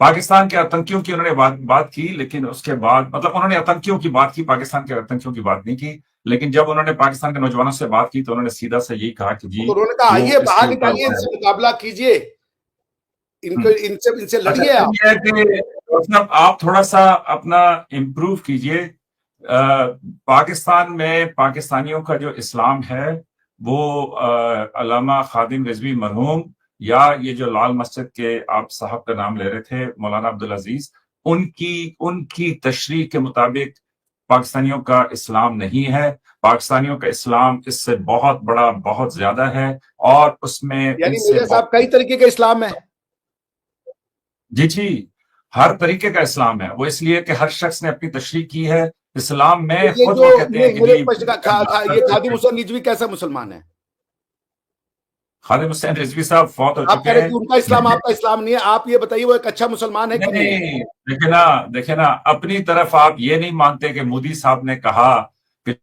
पाकिस्तान के आतंकियों की उन्होंने बात की, लेकिन उसके बाद मतलब उन्होंने आतंकियों की बात की, पाकिस्तान के आतंकियों की बात नहीं की। लेकिन जब उन्होंने पाकिस्तान के नौजवानों से बात की तो उन्होंने सीधा से यही कहा कि जी तो उन्होंने कहा वो आइए इसके बाहर ऊपर निकालिए, इनसे मुकाबला कीजिए, इनको हम्म। इनसे इनसे अच्छा, लड़िए आप। ये है कि मतलब आप थोड़ा सा अपना इम्प्रूव कीजिए। पाकिस्तान में पाकिस्तानियों का जो इस्लाम है वो अल्लामा खादिम रिजवी मरहूम, या ये जो लाल मस्जिद के आप साहब का नाम ले रहे थे मौलाना अब्दुल अजीज, उनकी उनकी तशरीह के मुताबिक पाकिस्तानियों का इस्लाम नहीं है। पाकिस्तानियों का इस्लाम इससे बहुत बड़ा, बहुत ज्यादा है, और उसमें यानी इनसे मिर्जा साहब कई बहुत, तरीके का इस्लाम है। जी जी, हर तरीके का इस्लाम है। वो इसलिए कि हर शख्स ने अपनी तशरीह की है इस्लाम तो में। ये खुद जो वो कहते हैं कि मेरे जी प्रश्न का ये खादिम हुसैन रिजवी कैसा मुसलमान है? खालिद हुसैन रिजवी साहब फौत हो आप चुके कह रहे हैं। कि उनका इस्लाम आपका इस्लाम नहीं है, आप ये बताइए वो एक अच्छा मुसलमान है कि नहीं है? नहीं, देखे ना, अपनी तरफ आप ये नहीं मानते कि मोदी साहब ने कहा कि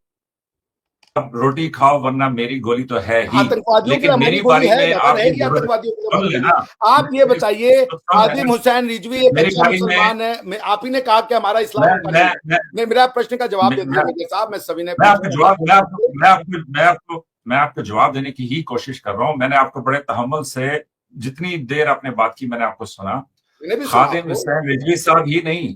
आप रोटी खाओ वरना मेरी गोली तो है ही। आतंकवादियों के लिए लेकिन हमारी मेरी गोली बारी है, में अगर आपकी रहेगी जरूरत, आतंकवादियों के लिए सुन हमारी गोली। लेना, आप ये बताइए, तो सुन खादिम लेना, हुसैन रिजवी एक मेरी अच्छा बारी में मुसलमान है? आप ही ने कहा कि हमारा इस्लाम मैं उनका मैं नहीं है। मैं नहीं, मेरा प्रश्न का जवाब मैं, दे दिया मैं, मेजर साहब, मैं सभी ने मैं पूछा आपको है। जवाब मैं आपको जवाब देने की ही कोशिश कर रहा हूं। मैंने आपको बड़े तहम्मुल से, जितनी देर आपने बात की मैंने आपको सुना। मैंने भी सुना खादिम आपको। हुसैन रिजवी साहब ही नहीं,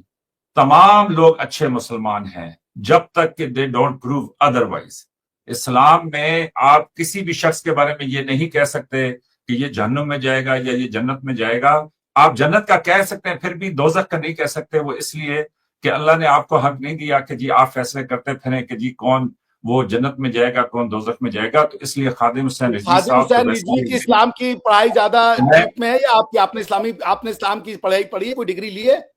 तमाम लोग अच्छे मुसलमान हैं जब तक कि दे डोंट प्रूव अदरवाइज। इस्लाम में आप किसी भी शख्स के बारे में ये नहीं कह सकते कि ये जहन्नुम में जाएगा या ये जन्नत में जाएगा। आप जन्नत का कह सकते हैं, फिर भी दोजख का नहीं कह सकते। वो इसलिए कि अल्लाह ने आपको हक नहीं दिया कि जी आप फैसले करते फिरें कि जी कौन वो जन्नत में जाएगा, कौन दोजख में जाएगा। तो इसलिए खादिम हुसैन रिजवी खादिम साहब तो हुसैन वैसे रिजवी की ही, इस्लाम की पढ़ाई ज्यादा मैं डीप में है या आपकी आपने इस्लाम की पढ़ाई पढ़ी है, कोई डिग्री ली है?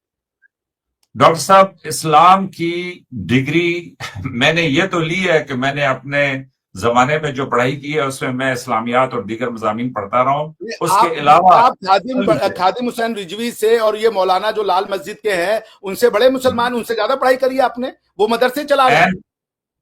डॉक्टर साहब इस्लाम की डिग्री मैंने ये तो ली है कि मैंने अपने जमाने में जो पढ़ाई की है उसमें मैं इस्लामियात और दीगर मजामीन पढ़ता रहा हूं। उसके आप अलावा आप खादिम हुसैन रिजवी से और ये मौलाना जो लाल मस्जिद के हैं उनसे बड़े मुसलमान, उनसे ज्यादा पढ़ाई करी है आपने? वो मदरसे चला रहे हैं। एन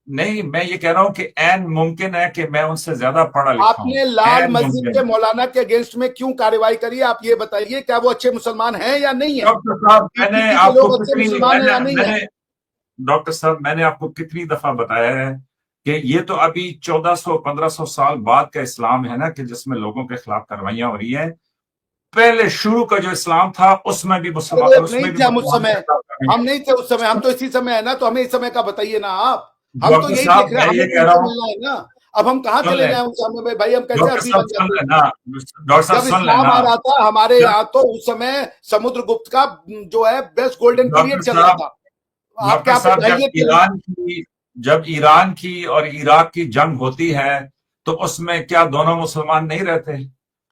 नहीं, मैं ये कह रहा हूं कि एन मुमकिन है कि मैं उनसे ज्यादा पढ़ा लिखा हूं। आपने लाल एन मस्जिद मुमकिन के है। मौलाना के अगेंस्ट में क्यों कार्रवाई करी है? आप ये बताइए, क्या वो अच्छे मुसलमान हैं या नहीं है? डॉक्टर साहब मैंने पीपीपी के आपको लोग अच्छे कितनी मुसलमान हैं मैंने या नहीं है? मैंने डॉक्टर साहब मैंने आपको कितनी दफा बताया है कि ये तो अभी 1400-1500 साल बाद का इस्लाम है ना, कि जिसमें लोगों के खिलाफ कार्रवाइयां हो रही है। पहले शुरू का जो इस्लाम था उसमें भी अरे वो मुसलमान, नहीं उसमें भी थे हम उस मुसलमानों समय, के खिलाफ कार्रवाइयां। हम नहीं थे उस समय, हम तो इसी समय है ना, तो हमें इस समय का बताइए ना आप। हम तो डॉक्टर यही देख साहब रहे हैं, मैं हमें ये तो कह रहा उनसे हूँ, मिलना है ना। अब हम कहाँ सुन चले लें जाए उनसे, हमें भाई भाई हम कैसे डॉक्टर अरबी साहब, बन सुन जाते हैं? लेना डॉक्टर साहब, जब सुन इस्लाम लेना। आ रहा था हमारे जब यहाँ, तो उस समय समुद्रगुप्त का जो है बेस्ट गोल्डन डॉक्टर पीरियड चल रहा साहब था। आप डॉक्टर क्या साहब बताइए कि जब ईरान की और इराक की जंग होती है तो उसमें क्या दोनों मुसलमान नहीं रहते?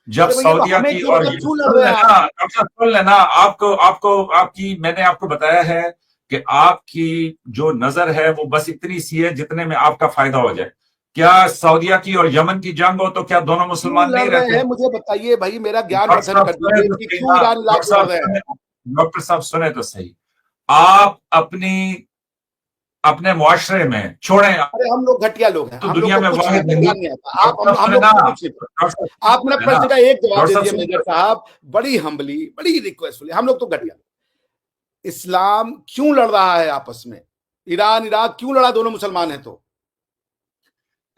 जब अरे भैया तो सऊदिया हमें की क्यों और मतलब क्यों लड़ सुन रहे हैं लेना आप? डॉक्टर, सुन लेना, आपको आपको आपकी मैंने आपको बताया है कि आपकी जो नजर है वो बस इतनी सी है जितने में आपका फायदा हो जाए। क्या सऊदिया की और यमन की जंग हो तो क्या दोनों क्यों मुसलमान लड़ नहीं रहे रहते? हैं मुझे बताइए भाई, मेरा ज्ञान डॉक्टर वर्धन साहब कर सुने दीजिए तो कि सही क्यों ना, ईरान इराक डॉक्टर लड़ साहब रहे हैं। सुने, डॉक्टर साहब सुने तो सही। आप अपनी अपने मुआशरे में छोड़ें, अरे हम लोग घटिया लोग हैं, तो हम लोग दुनिया को में कुछ वाहिद नहीं हिंदू। ज्ञान नहीं आता। आप डॉक्टर साहब हम सुने लोग ना, को कुछ नहीं पता। डॉक्टर साहब आप मेरा सुने ना, प्रश्न का एक जवाब डॉक्टर दे साहब दीजिए सुने। मेजर साहब, बड़ी हम्बली, बड़ी रिक्वेस्टफुली। हम लोग तो घटिया लोग। इस्लाम क्यों लड़ रहा है आपस में? ईरान इराक क्यों लड़ा? दोनों मुसलमान हैं तो।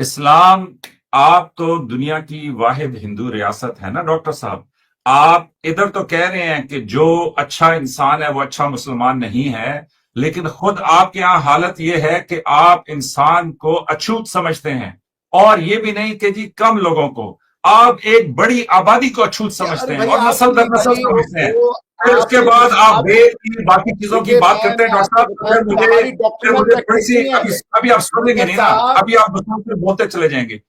इस्लाम, आप तो दुनिया की वाहिद हिंदू रियासत है ना डॉक्टर साहब। आप इधर तो कह रहे हैं कि जो अच्छा इंसान है वो अच्छा मुसलमान नहीं है, लेकिन खुद आपके यहां हालत यह है कि आप इंसान को अछूत समझते हैं। और ये भी नहीं कि जी कम लोगों को, आप एक बड़ी आबादी को अछूत समझते अरे हैं भाई और नस्ल आपकी दर नस्ल भाई समझते हैं। वो फिर उसके आपने बाद आप आप वेद की बाकी चीजों की देखिए, बात करते हैं मैंने डॉक्टर आपको साहब। बताया कि हमारी फिर डॉक्ट्रिनल मुझे थोड़ी प्रैक्टिस सी नहीं है अभी आप सुनेंगे मेजर नहीं ना, साहब। अभी आप मुसलमान बोलते चले जाएंगे।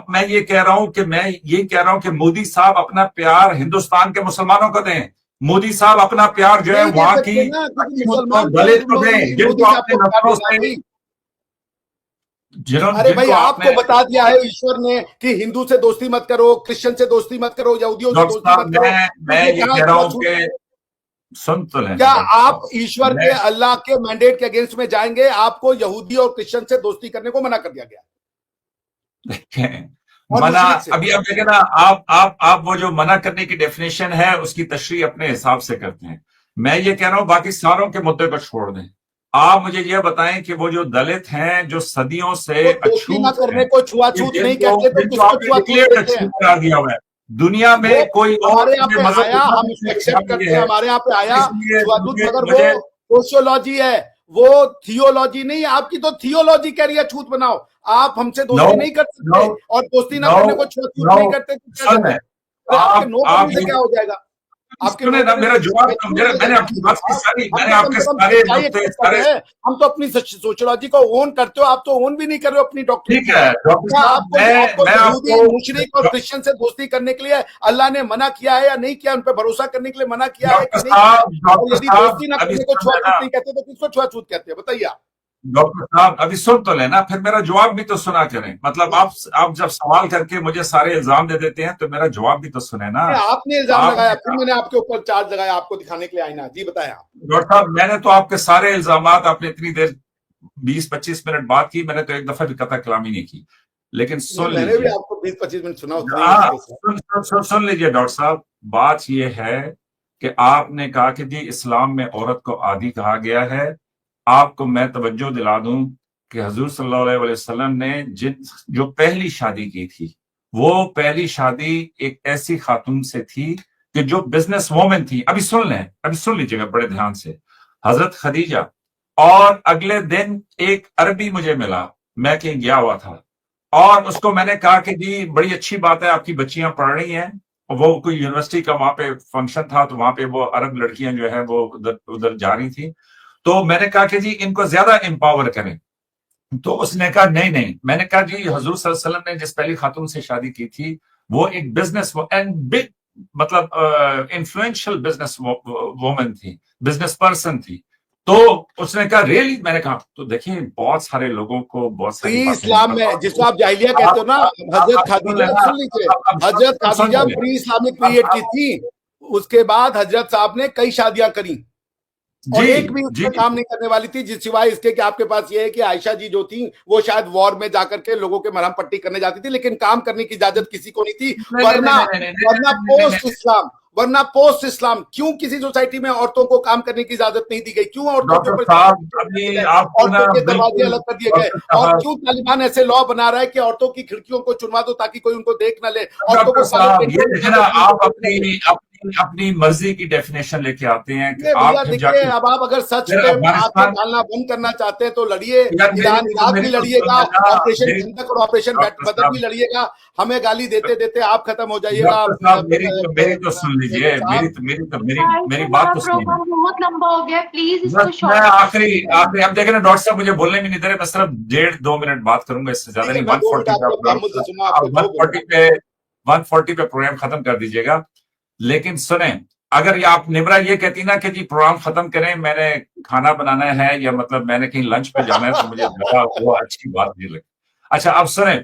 मैं ये कह रहा हूं कि मैं ये कह रहा हूं कि मोदी साहब अपना प्यार हिंदुस्तान के मुसलमानों को दें। मोदी साहब अपना प्यार जो है नहीं दे वहां की सकते ना, क्योंकि और मुसलमान क्यों दलित को दें, मोदी जिनको साहब आपने को प्यार नस्लों देना है से, भाई? जिन्होंने अरे भाई जिनको आपने। आपको बता दिया है ईश्वर ने कि हिंदू से दोस्ती मत करो, क्रिश्चियन से दोस्ती मत करो, यहूदियों से डॉक्टर दोस्ती साहब, मत करो। मैं ये ये कहां कह रहा हूं छूआछूत कि है? सुन तो लेना क्या डॉक्टर आप साहब। ईश्वर के मैं अल्लाह के मैंडेट के अगेंस्ट में जाएंगे? आपको यहूदी और क्रिश्चियन से दोस्ती करने को मना कर दिया गया देखें, और मना, मुशरिक से। अभी आप देखें ना, आप वो जो मना करने की डेफिनेशन है उसकी तशरीह अपने हिसाब से करते हैं। मैं ये कह रहा हूं बाकी सारों के मुद्दे को छोड़ दें। आप मुझे ये बताएं कि वो जो दलित हैं जो सदियों से वो दोस्ती न अछूत हैं, करने को कि छुआछूत नहीं जिनको कहते तो जिनको किसको आपने छुआछूत डिक्लेयर कहते हैं? अछूत करार दिया हुआ है, दुनिया वो में कोई और हमारे यहाँ पे मजहब आया, इतना हम उसको एक्सेप्ट नहीं करते हैं, है। हमारे यहाँ पे आया इसलिए छुआछूत, मुझे मगर मुझे वो सोशियोलॉजी है, वो थियोलॉजी नहीं है। आपकी तो थियोलॉजी कह रही है छूत बनाओ। आप हमसे नो दोस्ती नहीं कर नो सकते और दोस्ती ना नो करने को छुआछूत नो नहीं करते तो क्या सुन कहते है, हैं? अरे आपके नो आप करने से क्या हो जाएगा? आपके नो सुने ना करने मेरा से जवाब, कुछ नहीं हो मैंने जाएगा आपकी मेजर बात की साहब। सारी, हम मैंने तो कम आपके से कम सारे सच्चाई नुक्ते एक्सेप्ट कर सारे। रहे हैं। हम तो अपनी सोशियोलॉजी को ओन करते हो, आप तो ओन भी नहीं कर रहे हो अपनी डॉक्ट्रिन ठीक को। है डॉक्टर क्या साहब, आपको आपको मैं यहूदी, आपको मुशरिक और क्रिश्चियन से दोस्ती करने के लिए अल्लाह ने मना किया है या नहीं किया? उन पर भरोसा करने के लिए मना किया है कि नहीं किया है? और डॉक्टर यदि साहब दोस्ती ना अभी करने को सुन छुआछूत लेना, नहीं कहते तो किसको छुआछूत कहते हैं? बताइए आप। डॉक्टर साहब अभी सुन तो लेना, फिर मेरा जवाब भी तो सुना करें। मतलब आप जब सवाल करके मुझे सारे इल्जाम दे देते हैं तो मेरा जवाब भी तो सुने ना। आपने इल्जाम लगाया, आपने फिर मैंने आपके ऊपर चार्ज लगाया आपको दिखाने के लिए आईना। जी बताएं आप। डॉक्टर साहब, मैंने तो आपके सारे इल्जामात, आपने इतनी देर 20-25 मिनट बात की, मैंने तो एक दफा भी कथा कलामी नहीं की। लेकिन नहीं, सुन मैंने भी लीजिए, आपको 20-25 मिनट सुना, उतना ही हाँ, उसके साथ। सुन लीजिए डॉक्टर साहब, बात यह है कि आपने कहा कि जी इस्लाम में औरत को आदी कहा गया है। आपको मैं तवज्जो दिला दूं कि हजूर सल्लल्लाहु अलैहि वसल्लम ने जो पहली शादी की थी, वो पहली शादी एक ऐसी खातून से थी कि जो बिजनेस वोमन थी। अभी सुन लीजिएगा बड़े ध्यान से। हजरत खदीजा। और अगले दिन एक अरबी मुझे मिला, मैं कहीं गया हुआ था, और उसको मैंने कहा कि जी बड़ी अच्छी बात है आपकी बच्चियां पढ़ रही हैं। और वो कोई यूनिवर्सिटी का वहां पे फंक्शन था, तो वहां पे वो अरब लड़कियां जो है वो उधर उधर जा रही थी। तो मैंने कहा कि जी इनको ज्यादा एम्पावर करें। तो उसने कहा नहीं नहीं। मैंने कहा जी हजूर सल्लल्लाहु अलैहि वसल्लम ने जिस पहली खातून से शादी की थी वो एक बिजनेस एंड बिग, मतलब इन्फ्लुएंशियल बिजनेस वोमन थी, बिजनेस पर्सन थी। तो उसने कहा रियली? मैंने कहा तो देखिए बहुत सारे लोगों को बहुत प्री सारी बातें इस्लाम में, जिसको आप जाहिलिया कहते हो ना, हजरत खादीजा, सुन लीजिए, हजरत खादीजा प्री इस्लामिक पीरियड की थी। उसके बाद हजरत साहब ने कई शादियां करी और जी एक भी जी उसमें काम नहीं करने वाली थी, जिस सिवाय इसके कि आपके पास ये है कि आयशा जी जो थी वो शायद वॉर में जाकर के लोगों के मरहम पट्टी करने जाती थी, लेकिन काम करने की इजाजत किसी को नहीं थी। वरना पोस्ट इस्लाम क्यों किसी सोसाइटी में औरतों को काम करने की इजाजत नहीं दी गई? क्यों औरतों के डॉक्टर ऊपर साहब अभी आपको ना औरतों के दरवाजे बिल्कुल, अलग कर दिए गए? डॉक्टर और साहब, क्यों तालिबान ऐसे लॉ बना रहा है कि औरतों की खिड़कियों को चुनवा दो ताकि कोई उनको देख ना ले? औरतों डॉक्टर को काले साहब पेंट ये में है ना, उनको आप देख ना ले। अपनी मर्जी की डेफिनेशन लेके आते हैं कि ये आप भैया फिर देखिए, जाके अब आप अगर सच फिर पे आंखें अफगानिस्तान। डालना बंद करना चाहते हैं तो लड़िए, यार ईरान इराक भी मेरी तो सुन लड़िएगा, लेना, ऑपरेशन मेरी खंदक और ऑपरेशन डॉक्टर बदर भी साहब, लड़िएगा। हमें गाली देते देते आप खत्म हो जाइएगा। डॉक्टर साहब मेरी तो सुन लीजिए, मेजर साहब, मेरी बात हमारा तो सुनिए। प्रोग्राम बहुत लंबा हो गया, प्लीज बस इसको मैं शॉर्ट आखिरी आखिरी अब देखें ना डॉक्टर साहब, मुझे बोलने भी नहीं दे रहे। मैं सिर्फ 1.5-2 मिनट बात करूंगा, इससे ज्यादा ठीक है, नहीं। मैं 2 मिनट 140 आपको पे तहम्मुल से सुना, आपको जो 140 बोलना है। पे 140 पे प्रोग्राम खत्म कर दीजिएगा। लेकिन सुने, अगर ये आप निम्रा ये कहती ना कि जी प्रोग्राम खत्म करें, मैंने खाना बनाना है या मतलब मैंने कहीं लंच पे जाना है, तो मुझे ज्यादा वो अच्छी बात नहीं लगी। अच्छा अब सुने,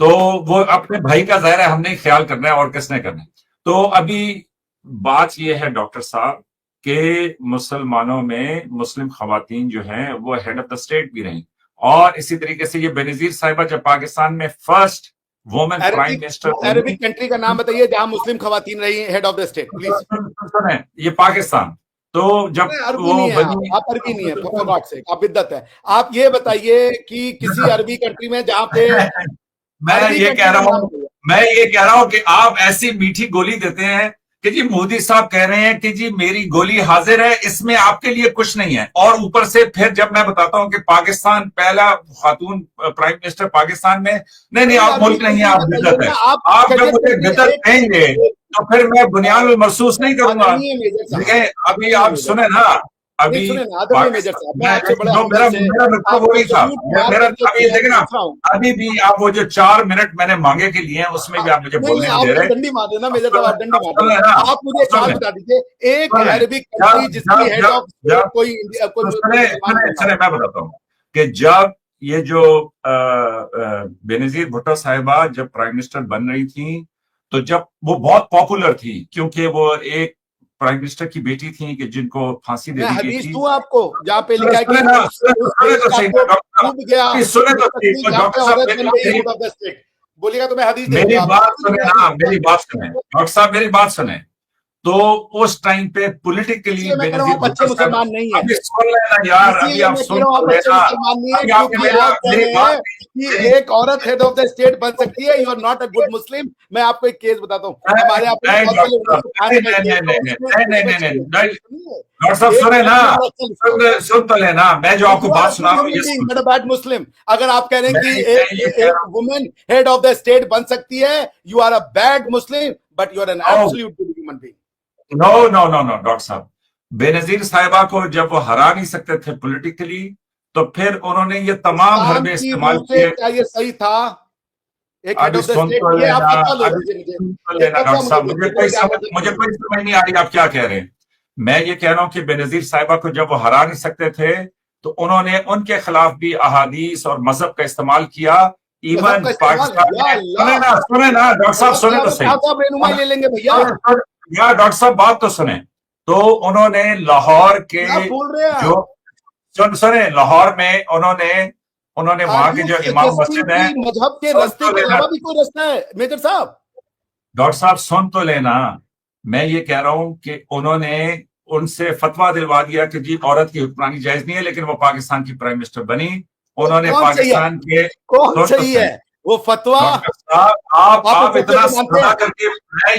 तो वो अपने भाई का ज़ाहिर है हमने ख्याल करना है और किसने करना है। तो अभी बात ये है डॉक्टर साहब कि मुसलमानों में मुस्लिम खवातीन जो हैं वो हेड ऑफ द स्टेट भी रहीं, और इसी तरीके से ये बेनजीर साहिबा जब पाकिस्तान में first women prime minister Arabic country का नाम बताइए जहां मुस्लिम खवातीन रही head of the state, please. सुने, ये पाकिस्तान, तो जब अरबी वो नहीं है, बनी, आप अरबी नहीं है, फॉर गॉड सेक, आप बिद्दत है। आप ये बताइए कि किसी अरबी कंट्री में जहां पे मैं अरबी ये कंट्री कह रहा का नाम हूं, बताइए। मैं ये कह रहा हूं कि आप ऐसी मीठी गोली देते हैं कि जी मोदी साहब कह रहे हैं कि जी मेरी गोली हाजिर है, इसमें आपके लिए कुछ नहीं है। और ऊपर से फिर जब मैं बताता हूं कि पाकिस्तान पहला खातून प्राइम मिनिस्टर पाकिस्तान में, नहीं नहीं आप मुल्क नहीं है, आप बिद्दत है। आप जब मुझे बिद्दत कहेंगे तो फिर मैं बुनियाद महसूस नहीं करूंगा। देखिए अभी आप सुने ना, अभी सुने ना आदरणीय मेजर साहब, मैं आपसे बड़े मेरा नुक्ता वो ही था, मेरा अभी देखना, अभी भी आप वो जो 4 मिनट मैंने मांगे के लिए हैं उसमें भी आप मुझे बोलने नहीं दे रहे। डंडी मार देना मेजर साहब, आप डंडी मार देना। आप मुझे एक बात बता दीजिए, एक अरबिक कंट्री जिसकी हेड ऑफ कोई चले मैं बताता हूँ कि जब ये जो बेनजीर भुट्टो साहिबा जब प्राइम मिनिस्टर बन रही थी, तो जब वो बहुत पॉपुलर थी क्योंकि वो एक प्राइम मिनिस्टर की बेटी थी कि जिनको फांसी दे दी गई हदीस थी। दूं आपको जहाँ पे लिखा है कि बोलिएगा तो मैं हदीस मेरी बात सुने ना, मेरी बात सुने डॉक्टर साहब, मेरी बात सुने। तो उस टाइम पे पॉलिटिकली बेनजीर अच्छे मुसलमान नहीं है, अभी सुन लेना यार, अभी आप सुन लेना कि एक औरत हेड ऑफ द स्टेट बन सकती है। You are not a good Muslim. मैं आपको एक केस बताता हूँ, हमारे डॉक्टर साहब सुने ना, सुन तो लेना, मैं जो आपको बात सुना रहा हूँ, बैड मुस्लिम। अगर आप कह रहे हैं कि एक women head of the state बन सकती है, you are a bad Muslim, but you are an absolute good human being. No no no no doctor साहब, बेनजीर साहिबा को जब वो हरा नहीं सकते थे पॉलिटिकली, तो फिर उन्होंने ये तमाम हरबे इस्तेमाल किए। क्या ये सही था? एक अभी सुन तो लेना, डॉक्टर साहब, मुझे कोई समझ नहीं आ रही आप क्या कह रहे हैं। मैं ये कह रहा हूं कि बेनजीर साहिबा को जब वो हरा नहीं सकते थे, तो उन्होंने उनके खिलाफ भी अहादीस और मजहब का इस्तेमाल किया। इवन पाकिस्तान में, सुने ना डॉक्टर साहब, सुने तो सही, ले लेंगे भैया यार डॉक्टर साहब बात तो सुने। तो उन्होंने लाहौर के जो सुने, लाहौर में उन्होंने वहां के जो इमाम मस्जिद है, मजहब के रास्ते के अलावा भी कोई रास्ता है मेजर साहब? डॉक्टर साहब सुन तो लेना, मैं ये कह रहा हूं कि उन्होंने उनसे फतवा दिलवा दिया कि जी औरत की हुक्मरानी जायज नहीं है, लेकिन वो पाकिस्तान की प्राइम मिनिस्टर बनी। उन्होंने पाकिस्तान के कौन सही है वो फतवा? आप इतना सुना करके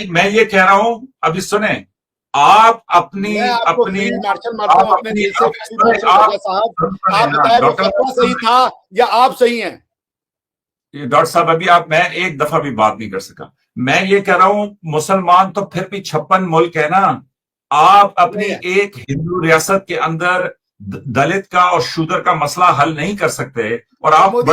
मैं ये कह रहा हूं, अभी सुने, आप अपनी सही था या आप सही हैं? डॉक्टर साहब अभी मैं एक दफा भी बात नहीं कर सका। मैं ये कह रहा हूं मुसलमान तो फिर भी 56 मुल्क है ना। आप अपनी एक हिंदू रियासत के अंदर दलित का और शूदर का मसला हल नहीं कर सकते, और आप बड़े वो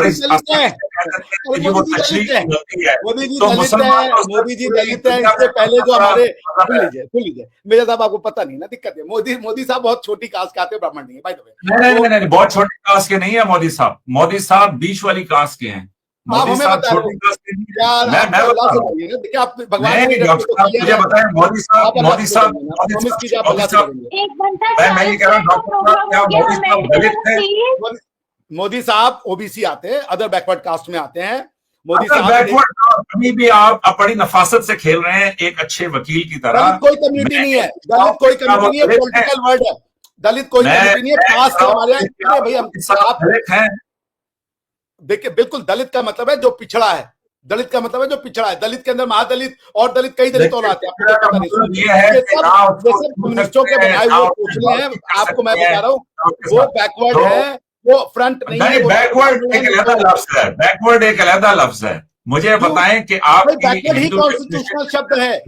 तशरीह है। तो मुसलमान मोदी जी दलित है। इससे पहले जो हमारे सुन लीजिए मेरे साहब, आपको पता नहीं ना दिक्कत है, मोदी साहब बहुत छोटी कास्ट के आते, ब्राह्मण नहीं है। नहीं, बहुत छोटी कास्ट के नहीं है मोदी साहब। मोदी साहब बीच वाली कास्ट के हैं। मोदी साहब छोटी कास्ट के नहीं है। मैं बता रहा मुझे बताएं, मोदी साहब मैं ये कह रहा हूँ डॉक्टर साहब, क्या मोदी साहब दलित है? मोदी साहब ओबीसी आते हैं, अदर बैकवर्ड कास्ट में आते हैं। मोदी साहब अभी भी आप बड़ी नफासत से खेल रहे हैं एक अच्छे वकील की तरह। दलित कोई कम्युनिटी नहीं है, दलित कोई कम्युनिटी नहीं है, पॉलिटिकल वर्ड है। दलित कोई कम्युनिटी नहीं है, कास्ट है हमारे यहाँ। भैया आप दलित हैं, देखिए बिल्कुल दलित का मतलब है जो पिछड़ा है। दलित का मतलब है जो पिछड़ा है। दलित के अंदर महादलित और दलित कई दलित और आते हैं। कम्युनिस्टों के बनाए हुए पूछने हैं, आपको मैं बता रहा हूँ, वो बैकवर्ड है, वो फ्रंट नहीं है। बैकवर्ड एक अलग लफ्ज है, बैकवर्ड एक अलग लफ्ज है। मुझे बताएं कि आप बैकवर्ड ही कॉन्स्टिट्यूशनल शब्द है।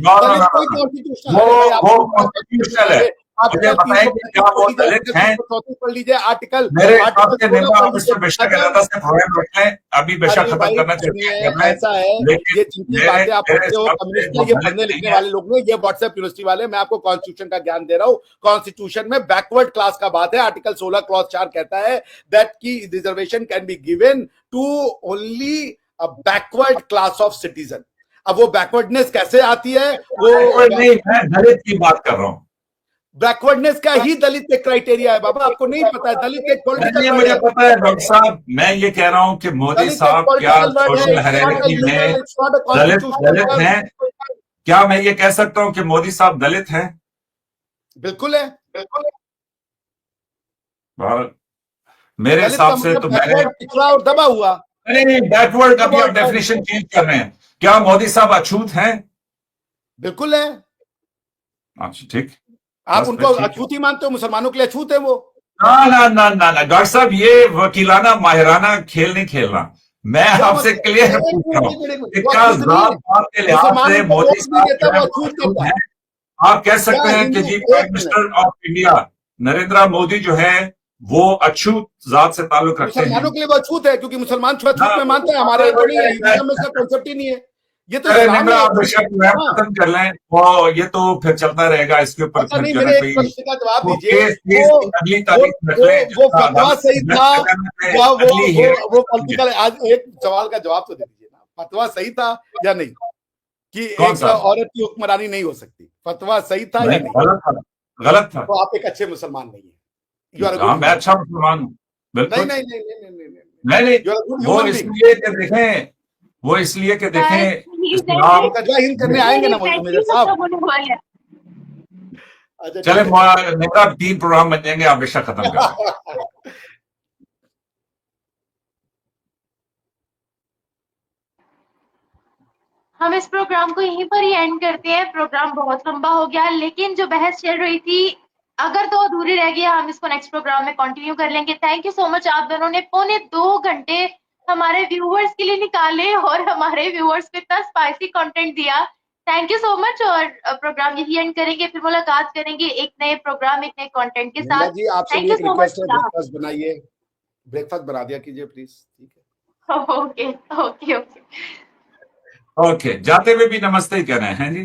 वो कॉन्स्टिट्यूशनल है। मुझे बताएं कि क्या वो दलित हैं? पढ़ लीजिए आर्टिकल मेरे हिसाब से निर्मला ऑफिसर बेशक इरादा से प्रोग्राम रख लें, अभी बेशक अरे खत्म भाई करना सुनिए, चाहिए, ऐसा है, लेकिन ये जिनकी मेरे बातें आप मेरे पढ़ते हो हिसाब से कम्युनिस्ट वो ये दलित पढ़ने नहीं लिखने है। वाले लोग ने, ये व्हाट्सएप यूनिवर्सिटी वाले, मैं आपको कॉन्स्टिट्यूशन का ज्ञान दे रहा हूँ। कॉन्स्टिट्यूशन में बैकवर्ड क्लास का बात है, आर्टिकल 16 क्लॉज 4 कहता है दैट की reservation can be given to only a backward class of citizen. अब वो बैकवर्डनेस कैसे आती है, वो नहीं, मैं दलित की बात कर रहा हूँ। बैकवर्डनेस का ही दलित एक क्राइटेरिया है बाबा, आपको नहीं पता है? दलित एक पॉलिटिकल नहीं, वर्ड मुझे है। पता है डॉक्टर साहब, मैं ये कह रहा हूं कि मोदी दलित एक साहब क्या पॉलिटिकल वर्ड है, social it's not a hierarchy legal, में it's not a Dalit constitutional हैं? क्या मैं ये कह सकता हूं कि मोदी साहब दलित हैं? बिल्कुल है, बिल्कुल है। और मेरे दलित का हिसाब से मतलब तो मैंने बैकवर्ड, पिछड़ा और दबा हुआ। नहीं, बैकवर्ड अभी आप डेफिनेशन चेंज कर रहे हैं। क्या मोदी साहब अछूत हैं? बिल्कुल है। अच्छा, ठीक। आप बस उनको फिर ठीक है। अछूत ही मानते हो? मुसलमानों के लिए अछूत है वो? ना ना ना ना ना डॉक्टर साहब, ये वकीलाना माहिराना खेल नहीं खेलना। मैं क्या आपसे मतलब? क्लियर एक पूछ रहा मिनट, हूँ एक मिनट, एक मिनट। कि वो क्या अछूत नहीं जात है, पात के लिहाज मुसलमान से उनको मोदी वोट नहीं साहब देता, जो है वो वो अछूत अछूत कहता है। हैं? आप कह क्या सकते हैं कि हिंदू, जी एक prime minute, minister of India Narendra Modi जो है वो अछूत जात से ताल्लुक रखते हैं? मुसलमानों के लिए वो अछूत है क्योंकि मुसलमान छूत हाँ, में मानते हैं, हमारे यहाँ तो नहीं है, हिंदुइज्म में इसका कॉन्सेप्ट ही नहीं है, ये तो अरे इस्लाम निम्रा, में आप है। बेशक मैं हाँ, खत्म कर लें, वो ये तो फिर चलता रहेगा, इसके ऊपर पता फिर नहीं, जो है मेरे ना एक कोई प्रश्न का जवाब वो दीजिए। केस वो की अगली वो तारीख रख वो लें, वो जिसका फतवा अदालत सही जज था, करने पे या अगली वो hearing पॉलिटिकल, आज एक सवाल का जवाब तो दे दीजिए ना, फतवा सही था या नहीं कि कौन एक सा? औरत की हुक्मरानी नहीं हो सकती? फतवा सही था या नहीं, नहीं? गलत था, गलत था। तो आप एक अच्छे मुसलमान नहीं है, यू आर अ गुड हाँ, मैं ह्यूमन अच्छा बीइंग। मुसलमान हूँ, नहीं बिल्कुल। नहीं नहीं नहीं नहीं नहीं नहीं, नहीं नहीं, यू आर अ गुड वो ह्यूमन बीइंग। इसलिए कि देखें, वो इसलिए कि गाइस देखें प्लीज इस्लाम। कजवा हिंद करने आएंगे मेरी ना मेजर बैटरी साहब? खत्म होने वाली है। अच्छा चले, ठीक है, मेरा 3 प्रोग्राम बन जाएंगे, आप बेशक खत्म कर लें। चलिए। हम इस प्रोग्राम को यहीं पर ही एंड करते हैं। प्रोग्राम बहुत लंबा हो गया, लेकिन जो बहस चल रही थी अगर तो अधूरी रह गई, हम इसको नेक्स्ट प्रोग्राम में कंटिन्यू कर लेंगे। थैंक यू सो मच, आप दोनों ने 2.25 घंटे हमारे व्यूअर्स के लिए निकाले और हमारे व्यूअर्स को इतना स्पाइसी कंटेंट दिया। थैंक यू सो मच, और प्रोग्राम यही एंड करेंगे, फिर मुलाकात करेंगे एक नए प्रोग्राम, एक नए कंटेंट के निर्मला साथ। जी, आपसे थैंक भी यू एक सो मच। रिक्वेस्ट है, ब्रेकफास्ट बनाइए, ब्रेकफास्ट बना दिया कीजिए प्लीज, ठीक है? Okay okay okay. ओके, जाते हुए भी नमस्ते ही कहना है जी।